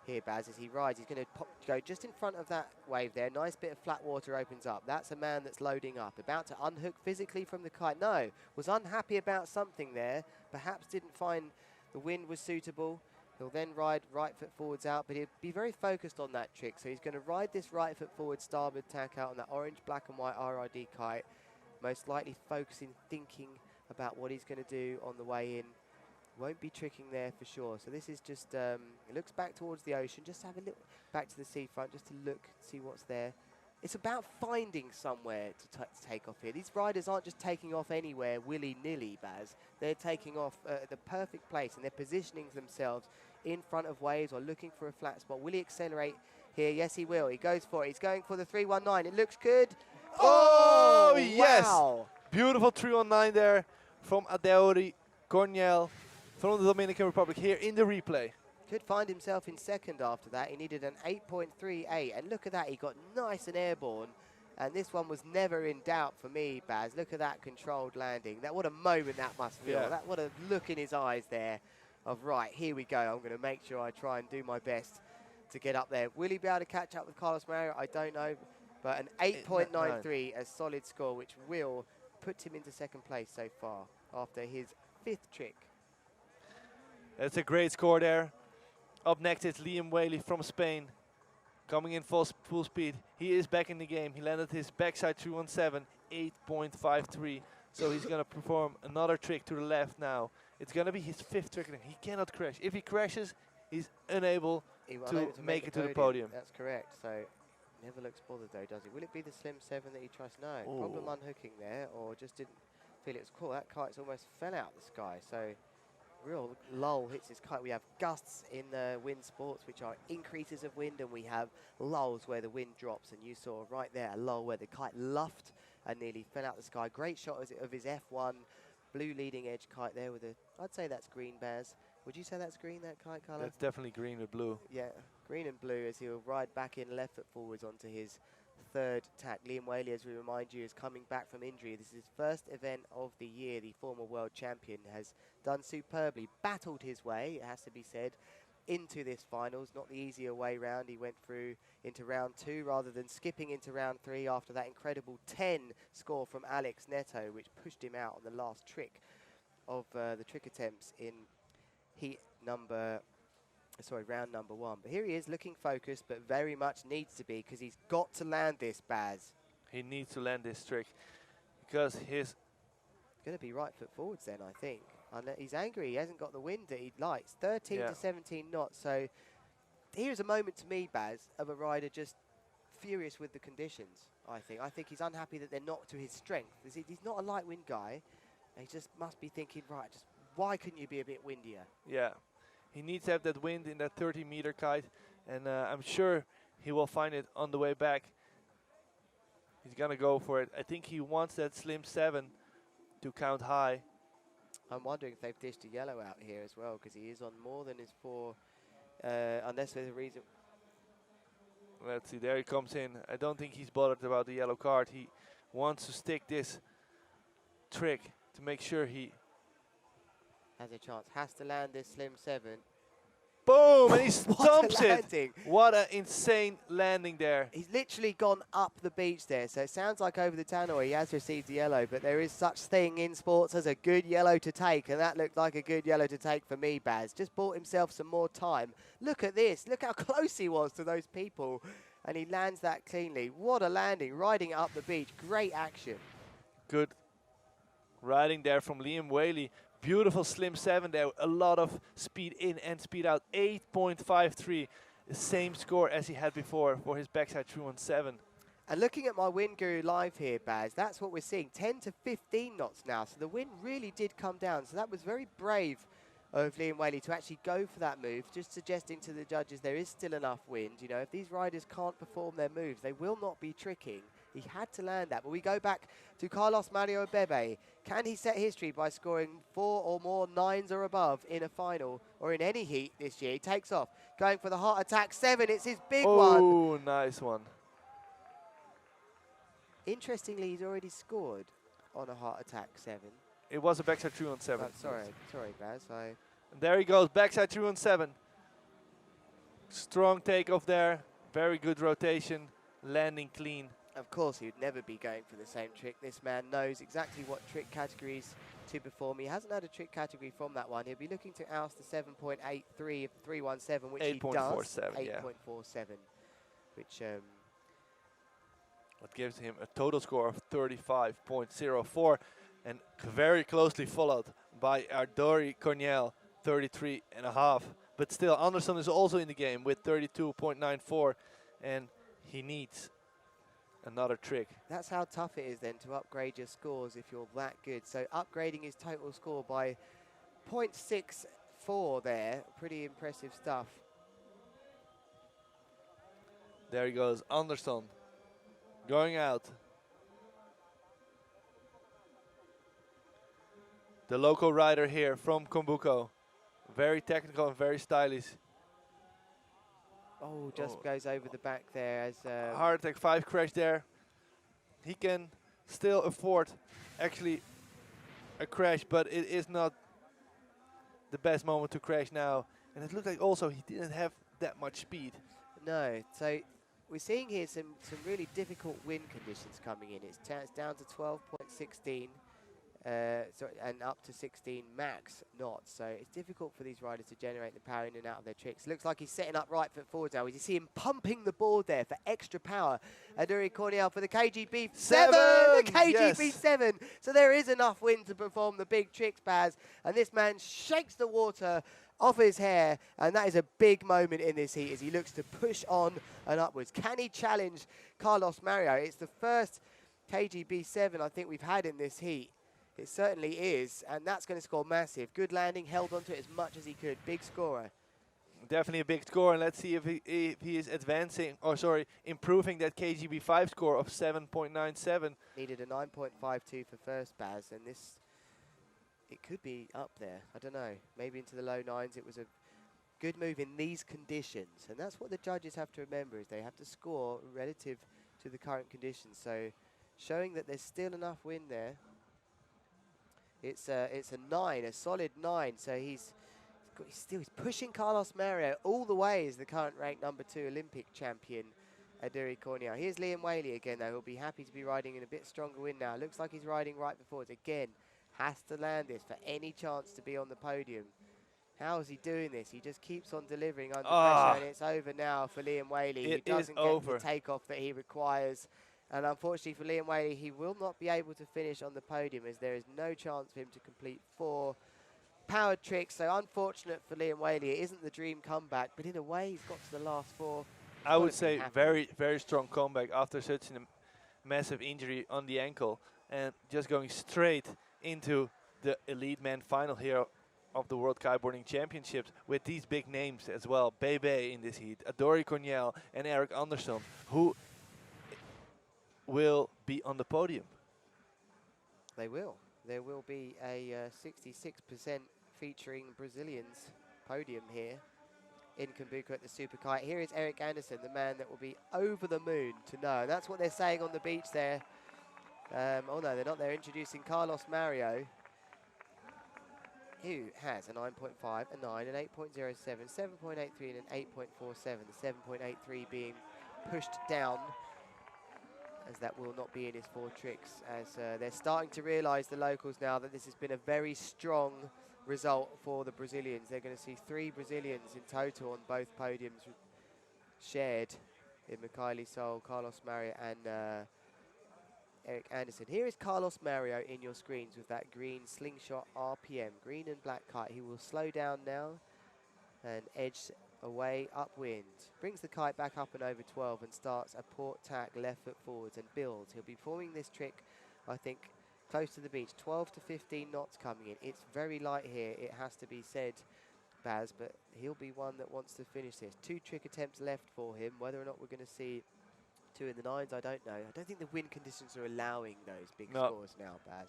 here, Baz. As he rides, he's going to go just in front of that wave there. Nice bit of flat water opens up. That's a man that's loading up, about to unhook physically from the kite. No, was unhappy about something there. Perhaps didn't find the wind was suitable. He'll then ride right foot forwards out, but he'll be very focused on that trick. So he's going to ride this right foot forward starboard tack out on that orange, black and white RRD kite. Most likely focusing, thinking about what he's going to do on the way in. Won't be tricking there for sure. So this is just, it looks back towards the ocean. Just have a look back to the seafront just to look, see what's there. It's about finding somewhere to take off here. These riders aren't just taking off anywhere willy-nilly, Baz. They're taking off the perfect place and they're positioning themselves in front of waves or looking for a flat spot. Will he accelerate here? Yes, he will. He goes for it. He's going for the 319. It looks good. Oh, yes! Wow. Beautiful 319 there from Aderi Cornell from the Dominican Republic here in the replay. Could find himself in 2nd after that. He needed an 8.38, and look at that, he got nice and airborne, and this one was never in doubt for me, Baz. Look at that controlled landing. That, what a moment that must feel. Yeah. That, what a look in his eyes there of, right, here we go. I'm going to make sure I try and do my best to get up there. Will he be able to catch up with Carlos Mario? I don't know, but an 8.93, a solid score, which will put him into 2nd place so far after his 5th trick. That's a great score there. Up next is Liam Whaley from Spain, coming in full speed. He is back in the game. He landed his backside 317, 8.53. So he's gonna perform another trick to the left now. It's gonna be his 5th trick. He cannot crash. If he crashes, he's unable to make it to the podium. That's correct. So never looks bothered though, does he? Will it be the Slim 7 that he tries? No. Ooh. Problem unhooking there, or just didn't feel it was cool. That kite's almost fell out the sky. So real lull hits his kite. We have gusts in wind sports, which are increases of wind, and we have lulls where the wind drops. And you saw right there a lull where the kite luffed and nearly fell out the sky. Great shot of his F1 blue leading edge kite there with a, I'd say that's green, Baz. Would you say that's green, that kite colour? That's definitely green with blue. Yeah, green and blue as he'll ride back in left foot forwards onto his 3rd tack. Liam Whaley, as we remind you, is coming back from injury. This is his first event of the year. The former world champion has done superbly, battled his way, it has to be said, into this finals. Not the easier way round. He went through into round 2 rather than skipping into round 3 after that incredible 10 score from Alex Neto, which pushed him out on the last trick of the trick attempts in round number 1. But here he is looking focused, but very much needs to be, because he's got to land this, Baz. He needs to land this trick because his Going to be right foot forwards then, I think. He's angry. He hasn't got the wind that he likes. 13 to 17 knots. So here's a moment to me, Baz, of a rider just furious with the conditions, I think. I think he's unhappy that they're not to his strength. He's not a light wind guy. He just must be thinking, right, just why couldn't you be a bit windier? Yeah, he needs to have that wind in that 30-meter kite, and I'm sure he will find it on the way back. He's gonna go for it. I think he wants that Slim 7 to count high. I'm wondering if they've dished a yellow out here as well, because he is on more than his 4, unless there's a reason. Let's see, there he comes in. I don't think he's bothered about the yellow card. He wants to stick this trick to make sure he has a chance. Has to land this Slim 7. Boom! And he stumps What a it. landing. What an insane landing there. He's literally gone up the beach there. So it sounds like over the tannoy he has received a yellow, but there is such thing in sports as a good yellow to take, and that looked like a good yellow to take for me, Baz. Just bought himself some more time. Look at this. Look how close he was to those people, and he lands that cleanly. What a landing, riding it up the beach. Great action. Good riding there from Liam Whaley. Beautiful Slim 7 there, a lot of speed in and speed out. 8.53, the same score as he had before for his backside 317. And looking at my Wind Guru live here, Baz, that's what we're seeing, 10 to 15 knots now. So the wind really did come down. So that was very brave of Liam Whaley to actually go for that move, just suggesting to the judges there is still enough wind. You know, if these riders can't perform their moves, they will not be tricking. He had to land that. But we go back to Carlos Mario Bebe. Can he set history by scoring 4 or more 9s or above in a final or in any heat this year? He takes off, going for the heart attack 7. It's his big one. Oh, nice one. Interestingly, he's already scored on a heart attack 7. It was a backside 317. Oh, sorry, Baz. And there he goes, backside 317. Strong takeoff there. Very good rotation. Landing clean. Of course, he would never be going for the same trick. This man knows exactly what trick categories to perform. He hasn't had a trick category from that one. He'll be looking to oust the 7.83 of 317, which he does. 8.47, yeah. 8.47, which... That gives him a total score of 35.04, and very closely followed by Ardori Cornell, 33.5. But still, Anderson is also in the game with 32.94, and he needs another trick. That's how tough it is then to upgrade your scores if you're that good. So upgrading his total score by 0.64 there, pretty impressive stuff. There he goes, Anderson, going out. The local rider here from Cumbuco. Very technical and very stylish. Oh, just goes over the back there as... Heart attack 5 crash there. He can still afford actually a crash, but it is not the best moment to crash now. And it looked like also he didn't have that much speed. No, so we're seeing here some really difficult wind conditions coming in. It's down to 12.16 and up to 16 max knots. So it's difficult for these riders to generate the power in and out of their tricks. Looks like he's setting up right foot forward now. You see him pumping the board there for extra power. Aduri Corniel for the KGB 7! The KGB 7! So there is enough wind to perform the big tricks, Baz. And this man shakes the water off his hair, and that is a big moment in this heat as he looks to push on and upwards. Can he challenge Carlos Mario? It's the first KGB 7 I think we've had in this heat. It certainly is, and that's going to score massive. Good landing, held onto it as much as he could. Big scorer. Definitely a big score, and let's see if he is advancing, or sorry, improving that KGB 5 score of 7.97. Needed a 9.52 for first, Baz, and this, it could be up there. I don't know, maybe into the low 9s. It was a good move in these conditions, and that's what the judges have to remember, is they have to score relative to the current conditions. So showing that there's still enough wind there. It's a 9, a solid 9. So he's pushing Carlos Mario all the way as the current ranked #2 Olympic champion, Aduri Corniel. Here's Liam Whaley again, though. He'll be happy to be riding in a bit stronger wind now. Looks like he's riding right before it again. Has to land this for any chance to be on the podium. How is he doing this? He just keeps on delivering under pressure, and it's over now for Liam Whaley. He doesn't get the takeoff that he requires. And unfortunately for Liam Whaley, he will not be able to finish on the podium, as there is no chance for him to complete 4 powered tricks. So unfortunate for Liam Whaley. It isn't the dream comeback, but in a way, he's got to the last 4. I would say very, very strong comeback after such a massive injury on the ankle, and just going straight into the elite man final here of the World Kiteboarding Championships with these big names as well. Bebe in this heat, Aduri Corniel and Eric Anderson, who will be on the podium. They will. There will be a 66% featuring Brazilians podium here in Cumbuco at the Super Kite. Here is Eric Anderson, the man that will be over the moon to know. And that's what they're saying on the beach there. Oh no, they're not. They're introducing Carlos Mario, who has a 9.5, a 9, an 8.07, 7.83 and an 8.47. The 7.83 being pushed down, as that will not be in his 4 tricks, as they're starting to realise, the locals now, that this has been a very strong result for the Brazilians. They're going to see 3 Brazilians in total on both podiums shared in Mikhaili Sol, Carlos Mario and Eric Anderson. Here is Carlos Mario in your screens with that green slingshot RPM, green and black kite. He will slow down now and edge away upwind. Brings the kite back up and over 12 and starts a port tack left foot forwards and builds. He'll be forming this trick, I think, close to the beach. 12 to 15 knots coming in. It's very light here, it has to be said, Baz, but he'll be one that wants to finish this. 2 trick attempts left for him. Whether or not we're going to see 2 in the 9s, I don't know. I don't think the wind conditions are allowing those big scores now, Baz.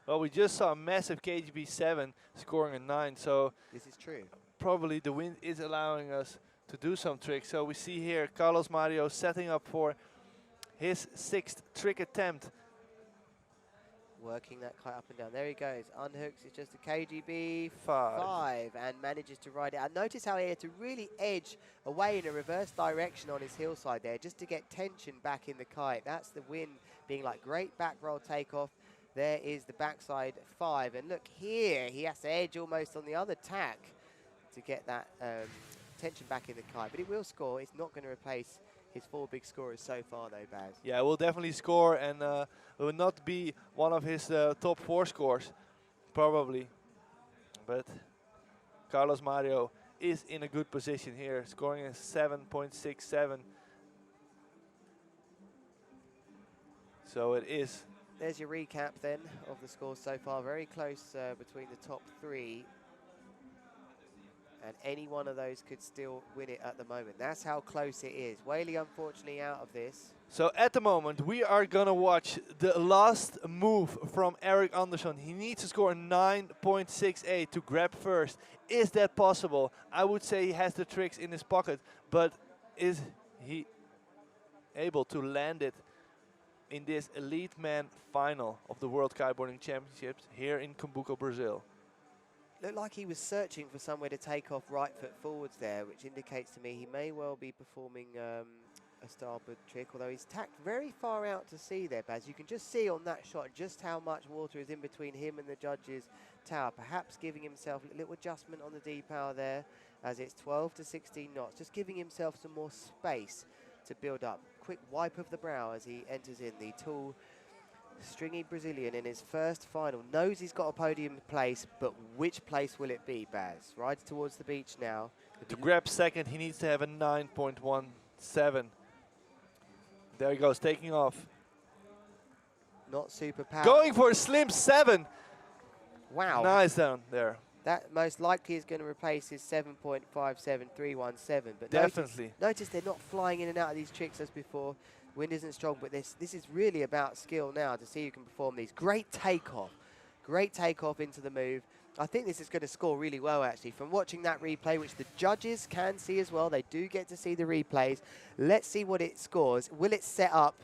Well, we just saw a massive KGB 7 scoring a 9, so this is true. Probably the wind is allowing us to do some tricks. So we see here Carlos Mario setting up for his 6th trick attempt. Working that kite up and down. There he goes. Unhooks. It's just a KGB 5 and manages to ride it. And notice how he had to really edge away in a reverse direction on his hillside there, just to get tension back in the kite. That's the wind being like great back roll takeoff. There is the backside 5. And look here, he has to edge almost on the other tack to get that tension back in the kite. But it will score. It's not going to replace his 4 big scorers so far, though, Baz. Yeah, it will definitely score, and it will not be one of his top 4 scores, probably. But Carlos Mario is in a good position here, scoring a 7.67. So it is. There's your recap, then, of the scores so far. Very close between the top 3. And any one of those could still win it at the moment. That's how close it is. Whaley, unfortunately, out of this. So at the moment, we are going to watch the last move from Eric Anderson. He needs to score a 9.68 to grab first. Is that possible? I would say he has the tricks in his pocket, but is he able to land it in this elite man final of the World Kiteboarding Championships here in Cumbuco, Brazil? Looked like he was searching for somewhere to take off right foot forwards there, which indicates to me he may well be performing a starboard trick, although he's tacked very far out to sea there, Baz. You can just see on that shot just how much water is in between him and the judge's tower, perhaps giving himself a little adjustment on the D-power there, as it's 12 to 16 knots, just giving himself some more space to build up. Quick wipe of the brow as he enters in, the tall, stringy Brazilian in his first final. Knows he's got a podium place, but which place will it be, Baz? Rides towards the beach now. To grab second, he needs to have a 9.17. There he goes, taking off. Not super powerful. Going for a slim 7. Wow. Nice down there. That most likely is going to replace his 7.57317. But Definitely. notice they're not flying in and out of these tricks as before. Wind isn't strong, but this is really about skill now to see who can perform these. Great takeoff into the move. I think this is going to score really well, actually. From watching that replay, which the judges can see as well, they do get to see the replays. Let's see what it scores. Will it set up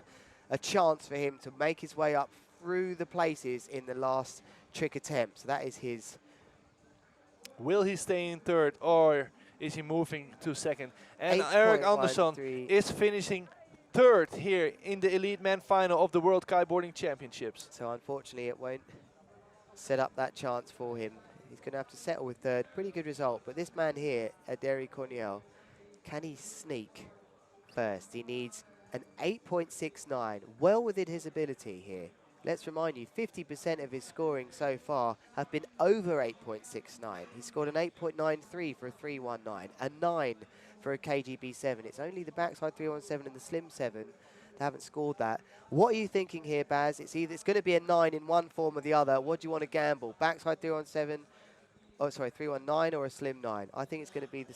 a chance for him to make his way up through the places in the last trick attempt? So that is his. Will he stay in third, or is he moving to second? And Eric Andersson is finishing third here in the Elite Man final of the World Kiteboarding Championships. So unfortunately, it won't set up that chance for him. He's going to have to settle with third. Pretty good result. But this man here, Aderi Corniel, can he sneak first? He needs an 8.69, well within his ability here. Let's remind you, 50% of his scoring so far have been over 8.69. He scored an 8.93 for a 319, a 9 for a KGB 7. It's only the backside 317 and the slim 7 that haven't scored that. What are you thinking here, Baz? It's going to be a 9 in one form or the other. What do you want to gamble? Backside 317, oh sorry, 319 or a slim 9? I think it's going to be the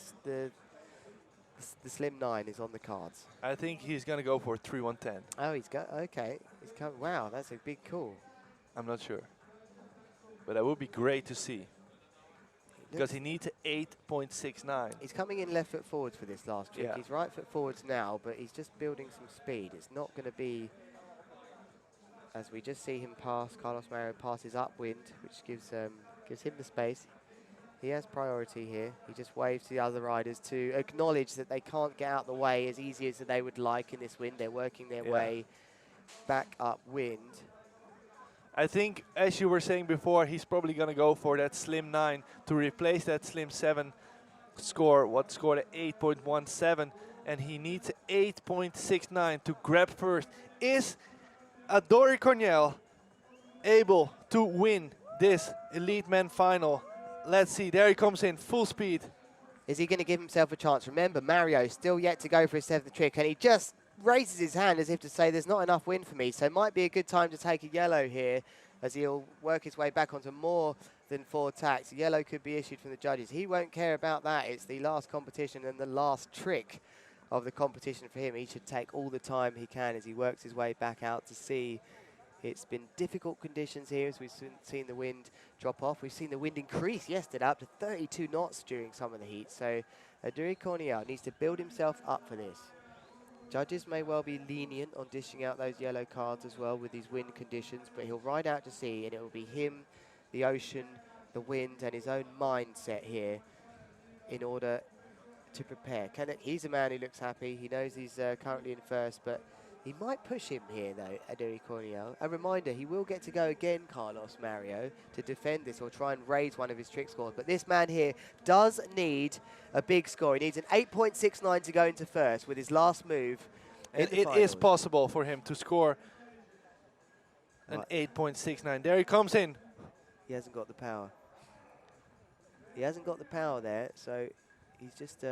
slim 9 is on the cards. I think he's going to go for 3-1-10. Oh, okay. He's coming. Wow, that's a big call. I'm not sure. But that would be great to see. Because he needs 8.69. He's coming in left foot forwards for this last trick. Yeah. He's right foot forwards now, but he's just building some speed. It's not going to be, as we just see him pass, Carlos Mario passes upwind, which gives him the space. He has priority here. He just waves to the other riders to acknowledge that they can't get out the way as easy as they would like in this wind. They're working their way back upwind. I think, as you were saying before, he's probably going to go for that slim 9 to replace that slim 7 score, what scored at 8.17, and he needs 8.69 to grab first. Is Adori Corniel able to win this Elite Men final? Let's see, there he comes in, full speed. Is he going to give himself a chance? Remember, Mario still yet to go for his 7th trick, and he just raises his hand as if to say there's not enough wind for me, so it might be a good time to take a yellow here as he'll work his way back onto more than 4 tacks. A yellow could be issued from the judges. He won't care about that. It's the last competition and the last trick of the competition for him. He should take all the time he can as he works his way back out to sea. It's been difficult conditions here as we've seen the wind drop off. We've seen the wind increase yesterday up to 32 knots during some of the heat. So Aduri Corniel needs to build himself up for this. Judges may well be lenient on dishing out those yellow cards as well with these wind conditions, but he'll ride out to sea and it will be him, the ocean, the wind and his own mindset here in order to prepare. He's a man who looks happy. He knows he's currently in first, but he might push him here, though, Aduri Corniel. A reminder, he will get to go again, Carlos Mario, to defend this or try and raise one of his trick scores. But this man here does need a big score. He needs an 8.69 to go into first with his last move. And it is possible for him to score an 8.69. There he comes in. He hasn't got the power. He hasn't got the power there, so he's just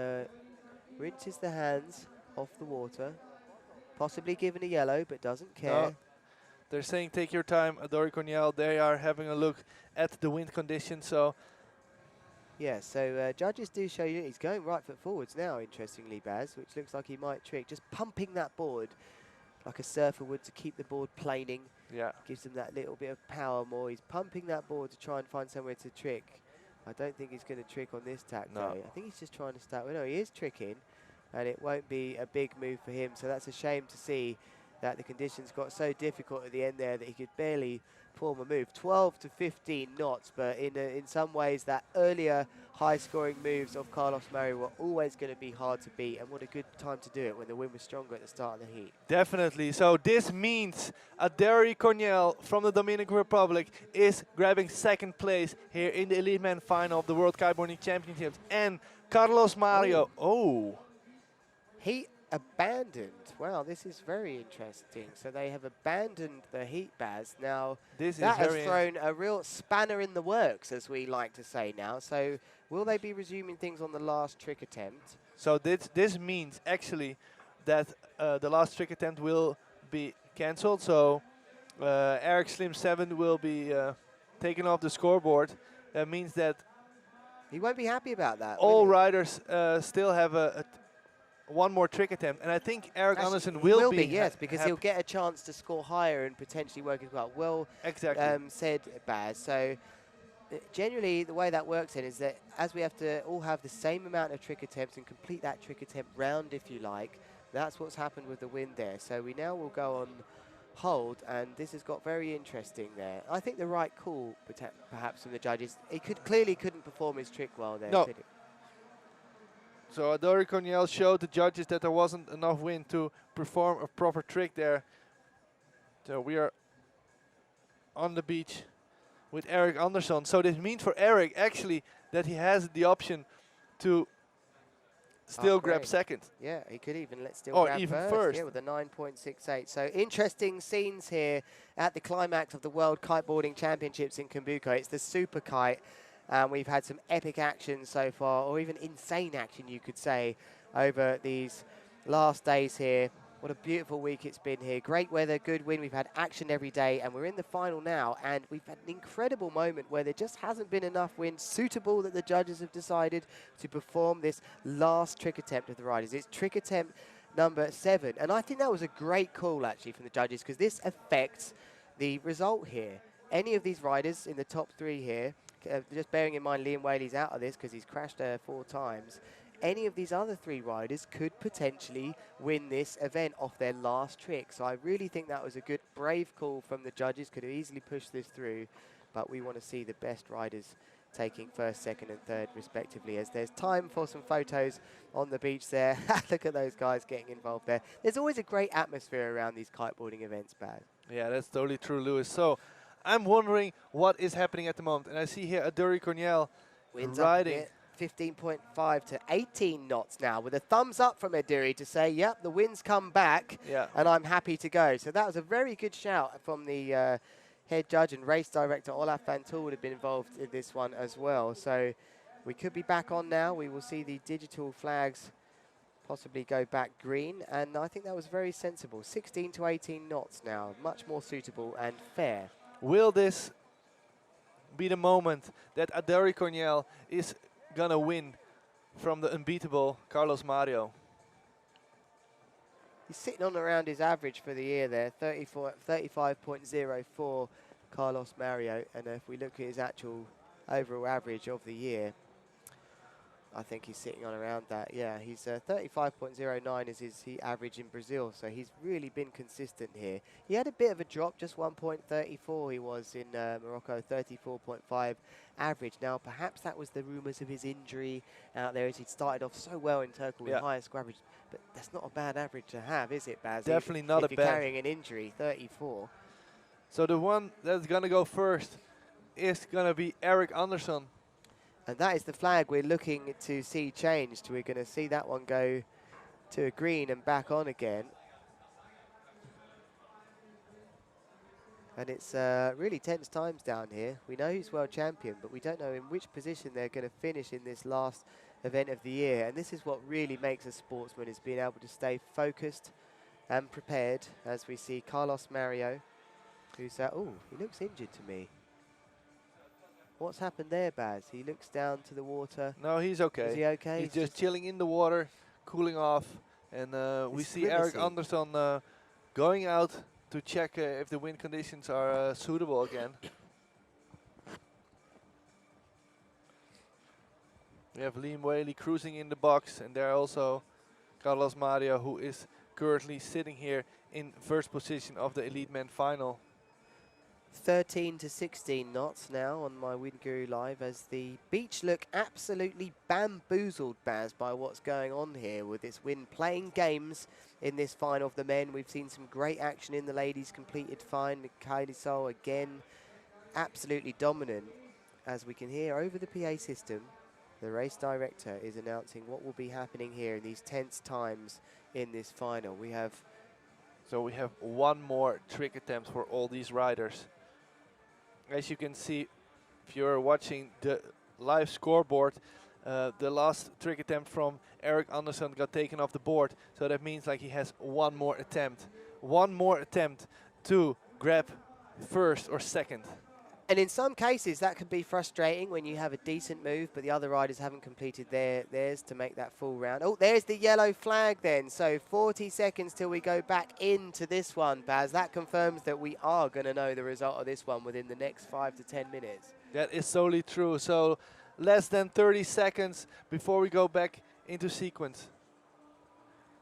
rinses the hands off the water. Possibly given a yellow, but doesn't care. No. They're saying take your time, Adori Corniel. They are having a look at the wind conditions. So, yeah, so judges do show you he's going right foot forwards now, interestingly, Baz, which looks like he might trick. Just pumping that board like a surfer would to keep the board planing. yeah, Gives him that little bit of power more. He's pumping that board to try and find somewhere to trick. I don't think he's going to trick on this tack, No. though. I think he's just trying to start. Well, no, he is tricking. And it won't be a big move for him, so that's a shame to see that the conditions got so difficult at the end there that he could barely form a move. 12 to 15 knots, but in some ways that earlier high-scoring moves of Carlos Mario were always going to be hard to beat, and what a good time to do it when the wind was stronger at the start of the heat. Definitely. So this means Aderi Cornell from the Dominican Republic is grabbing second place here in the Elite Man final of the World Kiteboarding Championships. And Carlos Mario, He abandoned. Wow, this is very interesting. So they have abandoned the heat, Baz. Now, that has thrown a real spanner in the works, as we like to say now. So will they be resuming things on the last trick attempt? So this means actually that the last trick attempt will be cancelled. So Eric Slim 7 will be taken off the scoreboard. That means that he won't be happy about that. All riders still have one more trick attempt, and I think Eric Anderson will be. Yes, because he'll get a chance to score higher and potentially work as well. Well, exactly. Said Baz. So generally, the way that works then is that as we have to all have the same amount of trick attempts and complete that trick attempt round, if you like, that's what's happened with the wind there. So we now will go on hold, and this has got very interesting there. I think the right call, perhaps from the judges. He clearly couldn't perform his trick well there. No. So Adori Cornell showed the judges that there wasn't enough wind to perform a proper trick there. So we are on the beach with Eric Anderson. So this means for Eric actually that he has the option to still grab second. Yeah, he could even grab even first. Yeah, with a 9.68. So interesting scenes here at the climax of the World Kiteboarding Championships in Cumbuco. It's the super kite. We've had some epic action so far, or even insane action, you could say, over these last days here. What a beautiful week it's been here. Great weather, good wind. We've had action every day, and we're in the final now. And we've had an incredible moment where there just hasn't been enough wind suitable that the judges have decided to perform this last trick attempt of the riders. It's trick attempt number 7. And I think that was a great call, actually, from the judges, because this affects the result here. Any of these riders in the top 3 here, just bearing in mind Liam Whaley's out of this because he's crashed 4 times, any of these other 3 riders could potentially win this event off their last trick. So I really think that was a good, brave call from the judges. Could have easily pushed this through, but we want to see the best riders taking first, second and third respectively, as there's time for some photos on the beach there. Look at those guys getting involved there. There's always a great atmosphere around these kiteboarding events, Baz. Yeah, that's totally true, Lewis. So I'm wondering what is happening at the moment. And I see here Aduri Cornell riding 15.5 to 18 knots now, with a thumbs up from Aduri to say, yep, the wind's come back and I'm happy to go. So that was a very good shout from the head judge and race director. Olaf Van Tool would have been involved in this one as well. So we could be back on now. We will see the digital flags possibly go back green, and I think that was very sensible. 16 to 18 knots now, much more suitable and fair. Will this be the moment that Aderi Cornell is gonna win from the unbeatable Carlos Mario? He's sitting on around his average for the year there, 35.04 Carlos Mario, and if we look at his actual overall average of the year, I think he's sitting on around that. Yeah, he's 35.09 is his average in Brazil, so he's really been consistent here. He had a bit of a drop, just 1.34 he was in Morocco, 34.5 average. Now, perhaps that was the rumours of his injury out there, as he'd started off so well in Turkey with highest score average. But that's not a bad average to have, is it, Baz? Definitely not a bad. If you're carrying an injury, 34. So the one that's going to go first is going to be Eric Anderson. And that is the flag we're looking to see changed. We're going to see that one go to a green and back on again. And it's really tense times down here. We know who's world champion, but we don't know in which position they're going to finish in this last event of the year. And this is what really makes a sportsman, is being able to stay focused and prepared, as we see Carlos Mario, who's, oh, he looks injured to me. What's happened there, Baz? He looks down to the water. No, he's okay. Is he okay? He's just chilling in the water, cooling off. And we see Eric Anderson going out to check if the wind conditions are suitable again. We have Liam Whaley cruising in the box, and there also Carlos Mario, who is currently sitting here in first position of the Elite Men final. 13 to 16 knots now on my Wind Guru Live as the beach look absolutely bamboozled, Baz, by what's going on here with this wind playing games in this final of the men. We've seen some great action in the ladies, completed fine. Mikhaili Sol again absolutely dominant, as we can hear over the PA system. The race director is announcing what will be happening here in these tense times in this final. We have one more trick attempt for all these riders. As you can see, if you're watching the live scoreboard, the last trick attempt from Eric Anderson got taken off the board. So that means like he has one more attempt to grab first or second. And in some cases, that can be frustrating when you have a decent move, but the other riders haven't completed theirs to make that full round. Oh, there's the yellow flag then. So 40 seconds till we go back into this one, Baz. That confirms that we are going to know the result of this one within the next 5 to 10 minutes. That is solely true. So less than 30 seconds before we go back into sequence.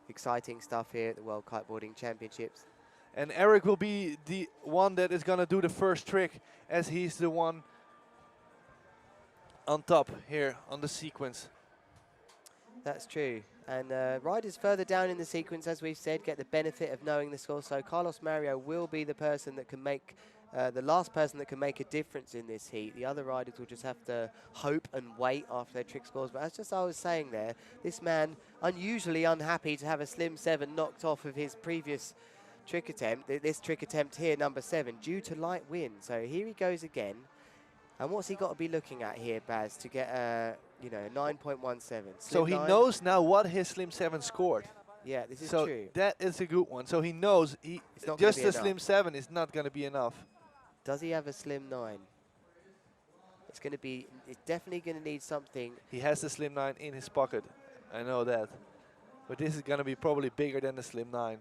Exciting stuff here at the World Kiteboarding Championships. And Eric will be the one that is going to do the first trick, as he's the one on top here on the sequence. That's true. And riders further down in the sequence, as we've said, get the benefit of knowing the score. So Carlos Mario will be the person that can make, the last person that can make a difference in this heat. The other riders will just have to hope and wait after their trick scores. But as just I was saying there, this man unusually unhappy to have a slim 7 knocked off of his previous trick attempt, this trick attempt here, number 7, due to light wind. So here he goes again. And what's he got to be looking at here, Baz, to get a 9.17? So he knows now what his slim 7 scored. Yeah, this is so true. That is a good one. So he knows just a slim 7 is not going to be enough. Does he have a slim 9? It's definitely going to need something. He has the slim 9 in his pocket. I know that. But this is going to be probably bigger than the slim 9.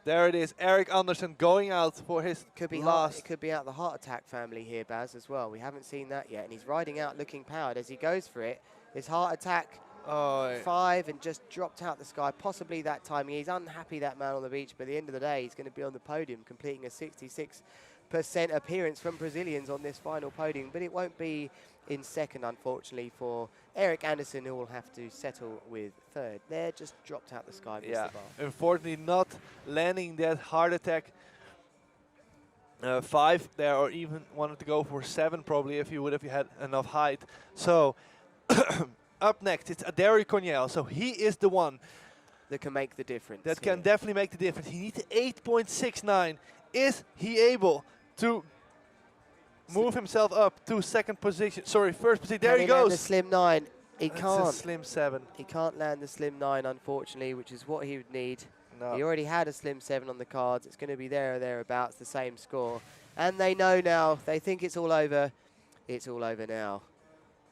There it is, Eric Anderson going out for his last. It could be out the Heart Attack family here, Baz, as well. We haven't seen that yet. And he's riding out looking powered as he goes for it. His Heart Attack 5 and just dropped out the sky. Possibly that time. He's unhappy, that man on the beach. But at the end of the day, he's going to be on the podium, completing a 66% appearance from Brazilians on this final podium. But it won't be in second, unfortunately, for Eric Anderson, who will have to settle with third. There, just dropped out the sky. Yeah, the bar. unfortunately not landing that Heart Attack 5 there, or even wanted to go for 7 probably if he would have had enough height. So up next, it's Adari Corniel. So he is the one that can make the difference. That can definitely make the difference. He needs 8.69. Is he able to move himself up to second position? Sorry, first position. There he goes. Land the slim 9. He can't. A slim 7. He can't land the slim 9, unfortunately, which is what he would need. No. He already had a slim 7 on the cards. It's going to be there or thereabouts, the same score. And they know now. They think it's all over. It's all over now,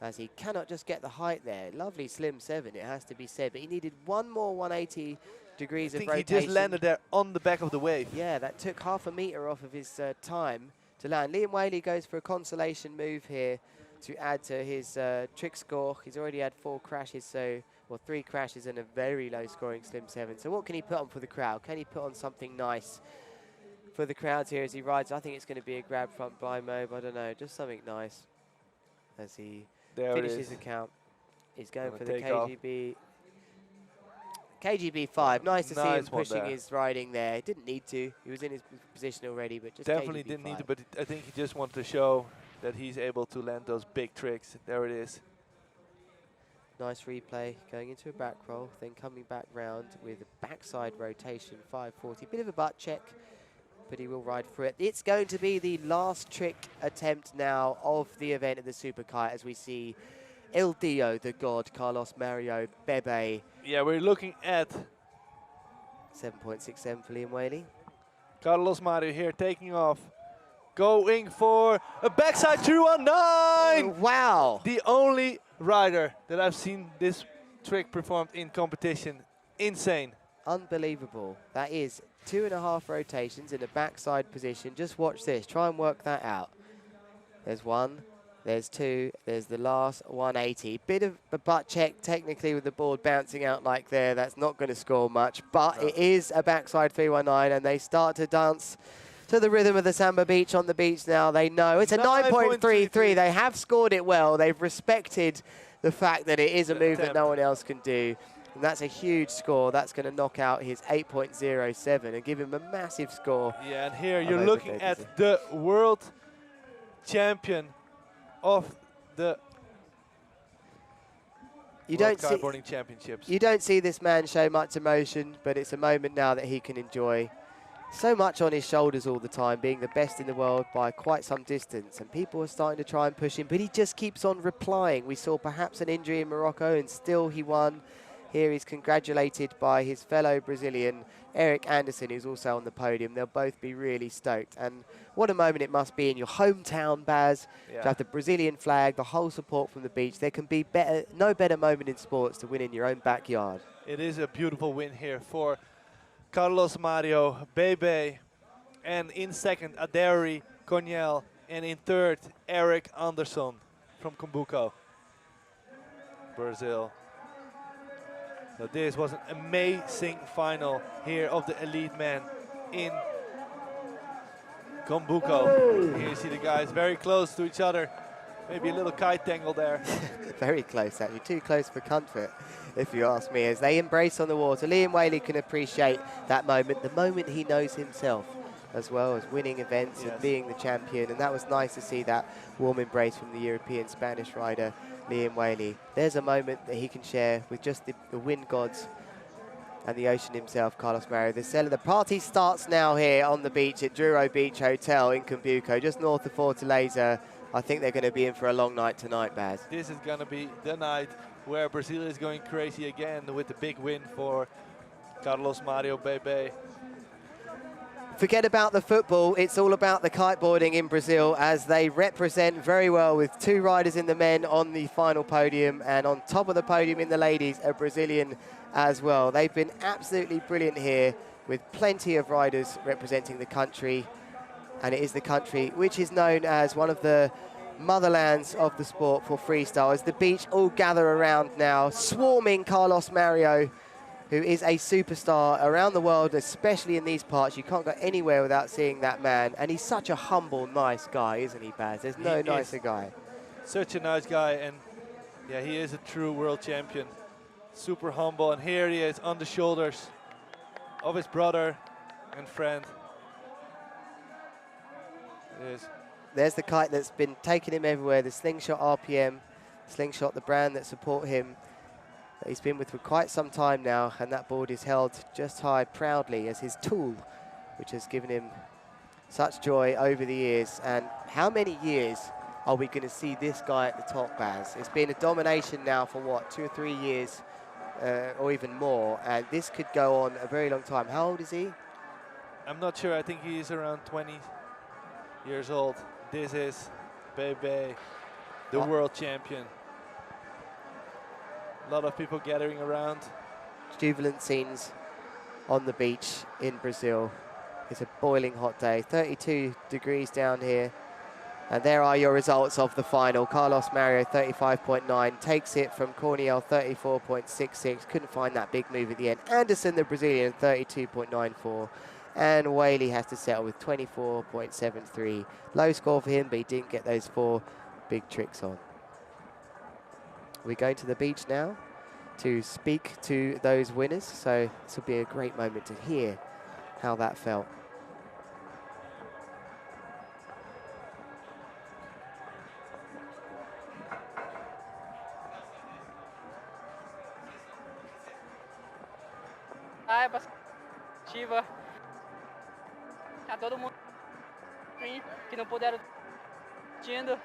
as he cannot just get the height there. Lovely slim 7, it has to be said. But he needed one more 180 degrees of rotation. I think he just landed there on the back of the wave. Yeah, that took half a meter off of his time to land. Liam Whaley goes for a consolation move here to add to his trick score. He's already had 4 crashes, or 3 crashes and a very low scoring slim 7. So what can he put on for the crowd? Can he put on something nice for the crowds here as he rides? I think it's going to be a grab front by Mobe. I don't know, just something nice as he finishes the count. He's going for the KGB. KGB 5. Nice to see him pushing his riding there. He didn't need to. He was in his position already, but just definitely KGB didn't 5. need to. But I think he just wanted to show that he's able to land those big tricks. There it is. Nice replay, going into a back roll, then coming back round with a backside rotation, 540. Bit of a butt check, but he will ride through it. It's going to be the last trick attempt now of the event of the Super Kite, as we see El Dio, the god, Carlos Mario Bebe. Yeah, we're looking at 7.67 for Liam Whaley. Carlos Mario here taking off. Going for a backside 219! Wow! The only rider that I've seen this trick performed in competition. Insane. Unbelievable. That is 2.5 rotations in a backside position. Just watch this. Try and work that out. There's 1, There's 2. There's the last 180. Bit of a butt check technically with the board bouncing out like there. That's not going to score much, but it is a backside 319, and they start to dance to the rhythm of the Samba Beach on the beach now. They know it's a 9.33. They have scored it well. They've respected the fact that it is a move that no one else can do. And that's a huge score. That's going to knock out his 8.07 and give him a massive score. Yeah, and here you're looking at the world champion of the World Kiteboarding Championships. You don't see this man show much emotion, but it's a moment now that he can enjoy. So much on his shoulders all the time, being the best in the world by quite some distance, and people are starting to try and push him, but he just keeps on replying. We saw perhaps an injury in Morocco, and still he won. Here he's congratulated by his fellow Brazilian, Eric Anderson, who's also on the podium. They'll both be really stoked. And what a moment it must be in your hometown, Baz, to have the Brazilian flag, the whole support from the beach. There can be no better moment in sports to win in your own backyard. It is a beautiful win here for Carlos Mario, Bebe, and in second, Aderi Coniel, and in third, Eric Anderson from Cumbuco, Brazil. So this was an amazing final here of the elite men in Cumbuco. Here you see the guys very close to each other. Maybe a little kite tangle there. Very close, actually. Too close for comfort, if you ask me, as they embrace on the water. Liam Whaley can appreciate that moment, the moment he knows himself, as well as winning events and being the champion. And that was nice to see that warm embrace from the European Spanish rider, Liam Whaley. There's a moment that he can share with just the wind gods and the ocean himself, Carlos Mario. The party starts now here on the beach at Douro Beach Hotel in Cumbuco, just north of Fortaleza. I think they're going to be in for a long night tonight, Baz. This is going to be the night where Brazil is going crazy again with the big win for Carlos Mario Bebe. Forget about the football, it's all about the kiteboarding in Brazil, as they represent very well with 2 riders in the men on the final podium, and on top of the podium in the ladies, a Brazilian as well. They've been absolutely brilliant here with plenty of riders representing the country, and it is the country which is known as one of the motherlands of the sport for freestyle. As the beach all gather around now, swarming Carlos Mario, who is a superstar around the world, especially in these parts. You can't go anywhere without seeing that man. And he's such a humble, nice guy, isn't he, Baz? There's no nicer guy. Such a nice guy, and yeah, he is a true world champion. Super humble, and here he is on the shoulders of his brother and friend. It is. There's the kite that's been taking him everywhere, the Slingshot RPM, Slingshot, the brand that support him, that he's been with for quite some time now, and that board is held just high proudly as his tool, which has given him such joy over the years. And how many years are we going to see this guy at the top, Baz? It's been a domination now for what, 2 or 3 years, or even more, and this could go on a very long time. How old is he? I'm not sure. I think he's around 20 years old. This is Bebe, the world champion. A lot of people gathering around. Jubilant scenes on the beach in Brazil. It's a boiling hot day, 32 degrees down here. And there are your results of the final. Carlos Mario, 35.9, takes it from Corniel, 34.66. Couldn't find that big move at the end. Anderson, the Brazilian, 32.94. And Whaley has to settle with 24.73. Low score for him, but he didn't get those 4 big tricks on. We're going to the beach now to speak to those winners. So this will be a great moment to hear how that felt. Positiva a todo mundo que não puderam assistindo.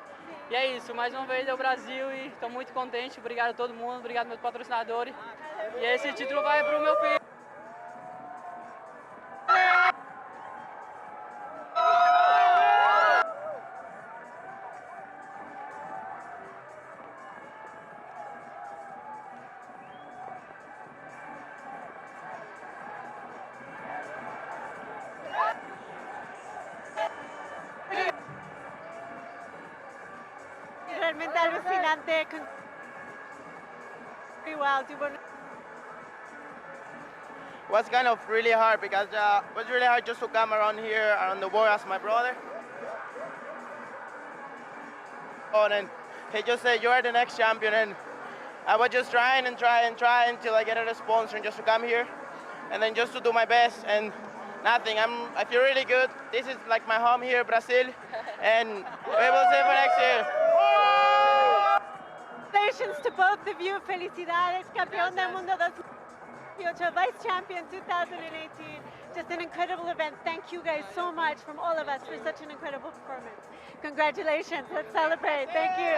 E é isso, mais uma vez é o Brasil e estou muito contente. Obrigado a todo mundo, obrigado meus patrocinadores. E esse título vai para o meu filho. realmente alucinante. Very well. Was kind of really hard because it was really hard just to come around here around the board as my brother. And he just said, "You are the next champion," and I was just trying and trying and trying until I get a sponsor and just to come here, and then just to do my best and nothing. I feel really good. This is like my home here, Brazil, and we will see for next year. Congratulations to both of you. Felicidades, campeón del mundo 2018, vice champion 2018. Just an incredible event. Thank you guys so much from all of us for such an incredible performance. Congratulations. Let's celebrate. Thank you.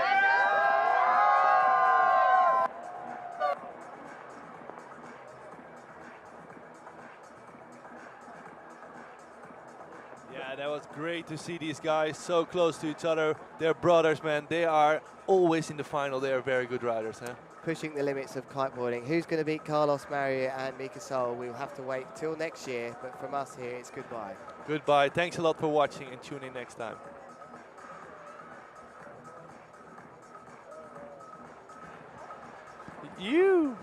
Yeah, that was great to see these guys so close to each other. They're brothers, man. They are always in the final. They are very good riders, huh? Pushing the limits of kiteboarding. Who's going to beat Carlos Maria and Mika Sol? We'll have to wait till next year, but from us here, it's goodbye. Goodbye. Thanks a lot for watching and tune in next time. You.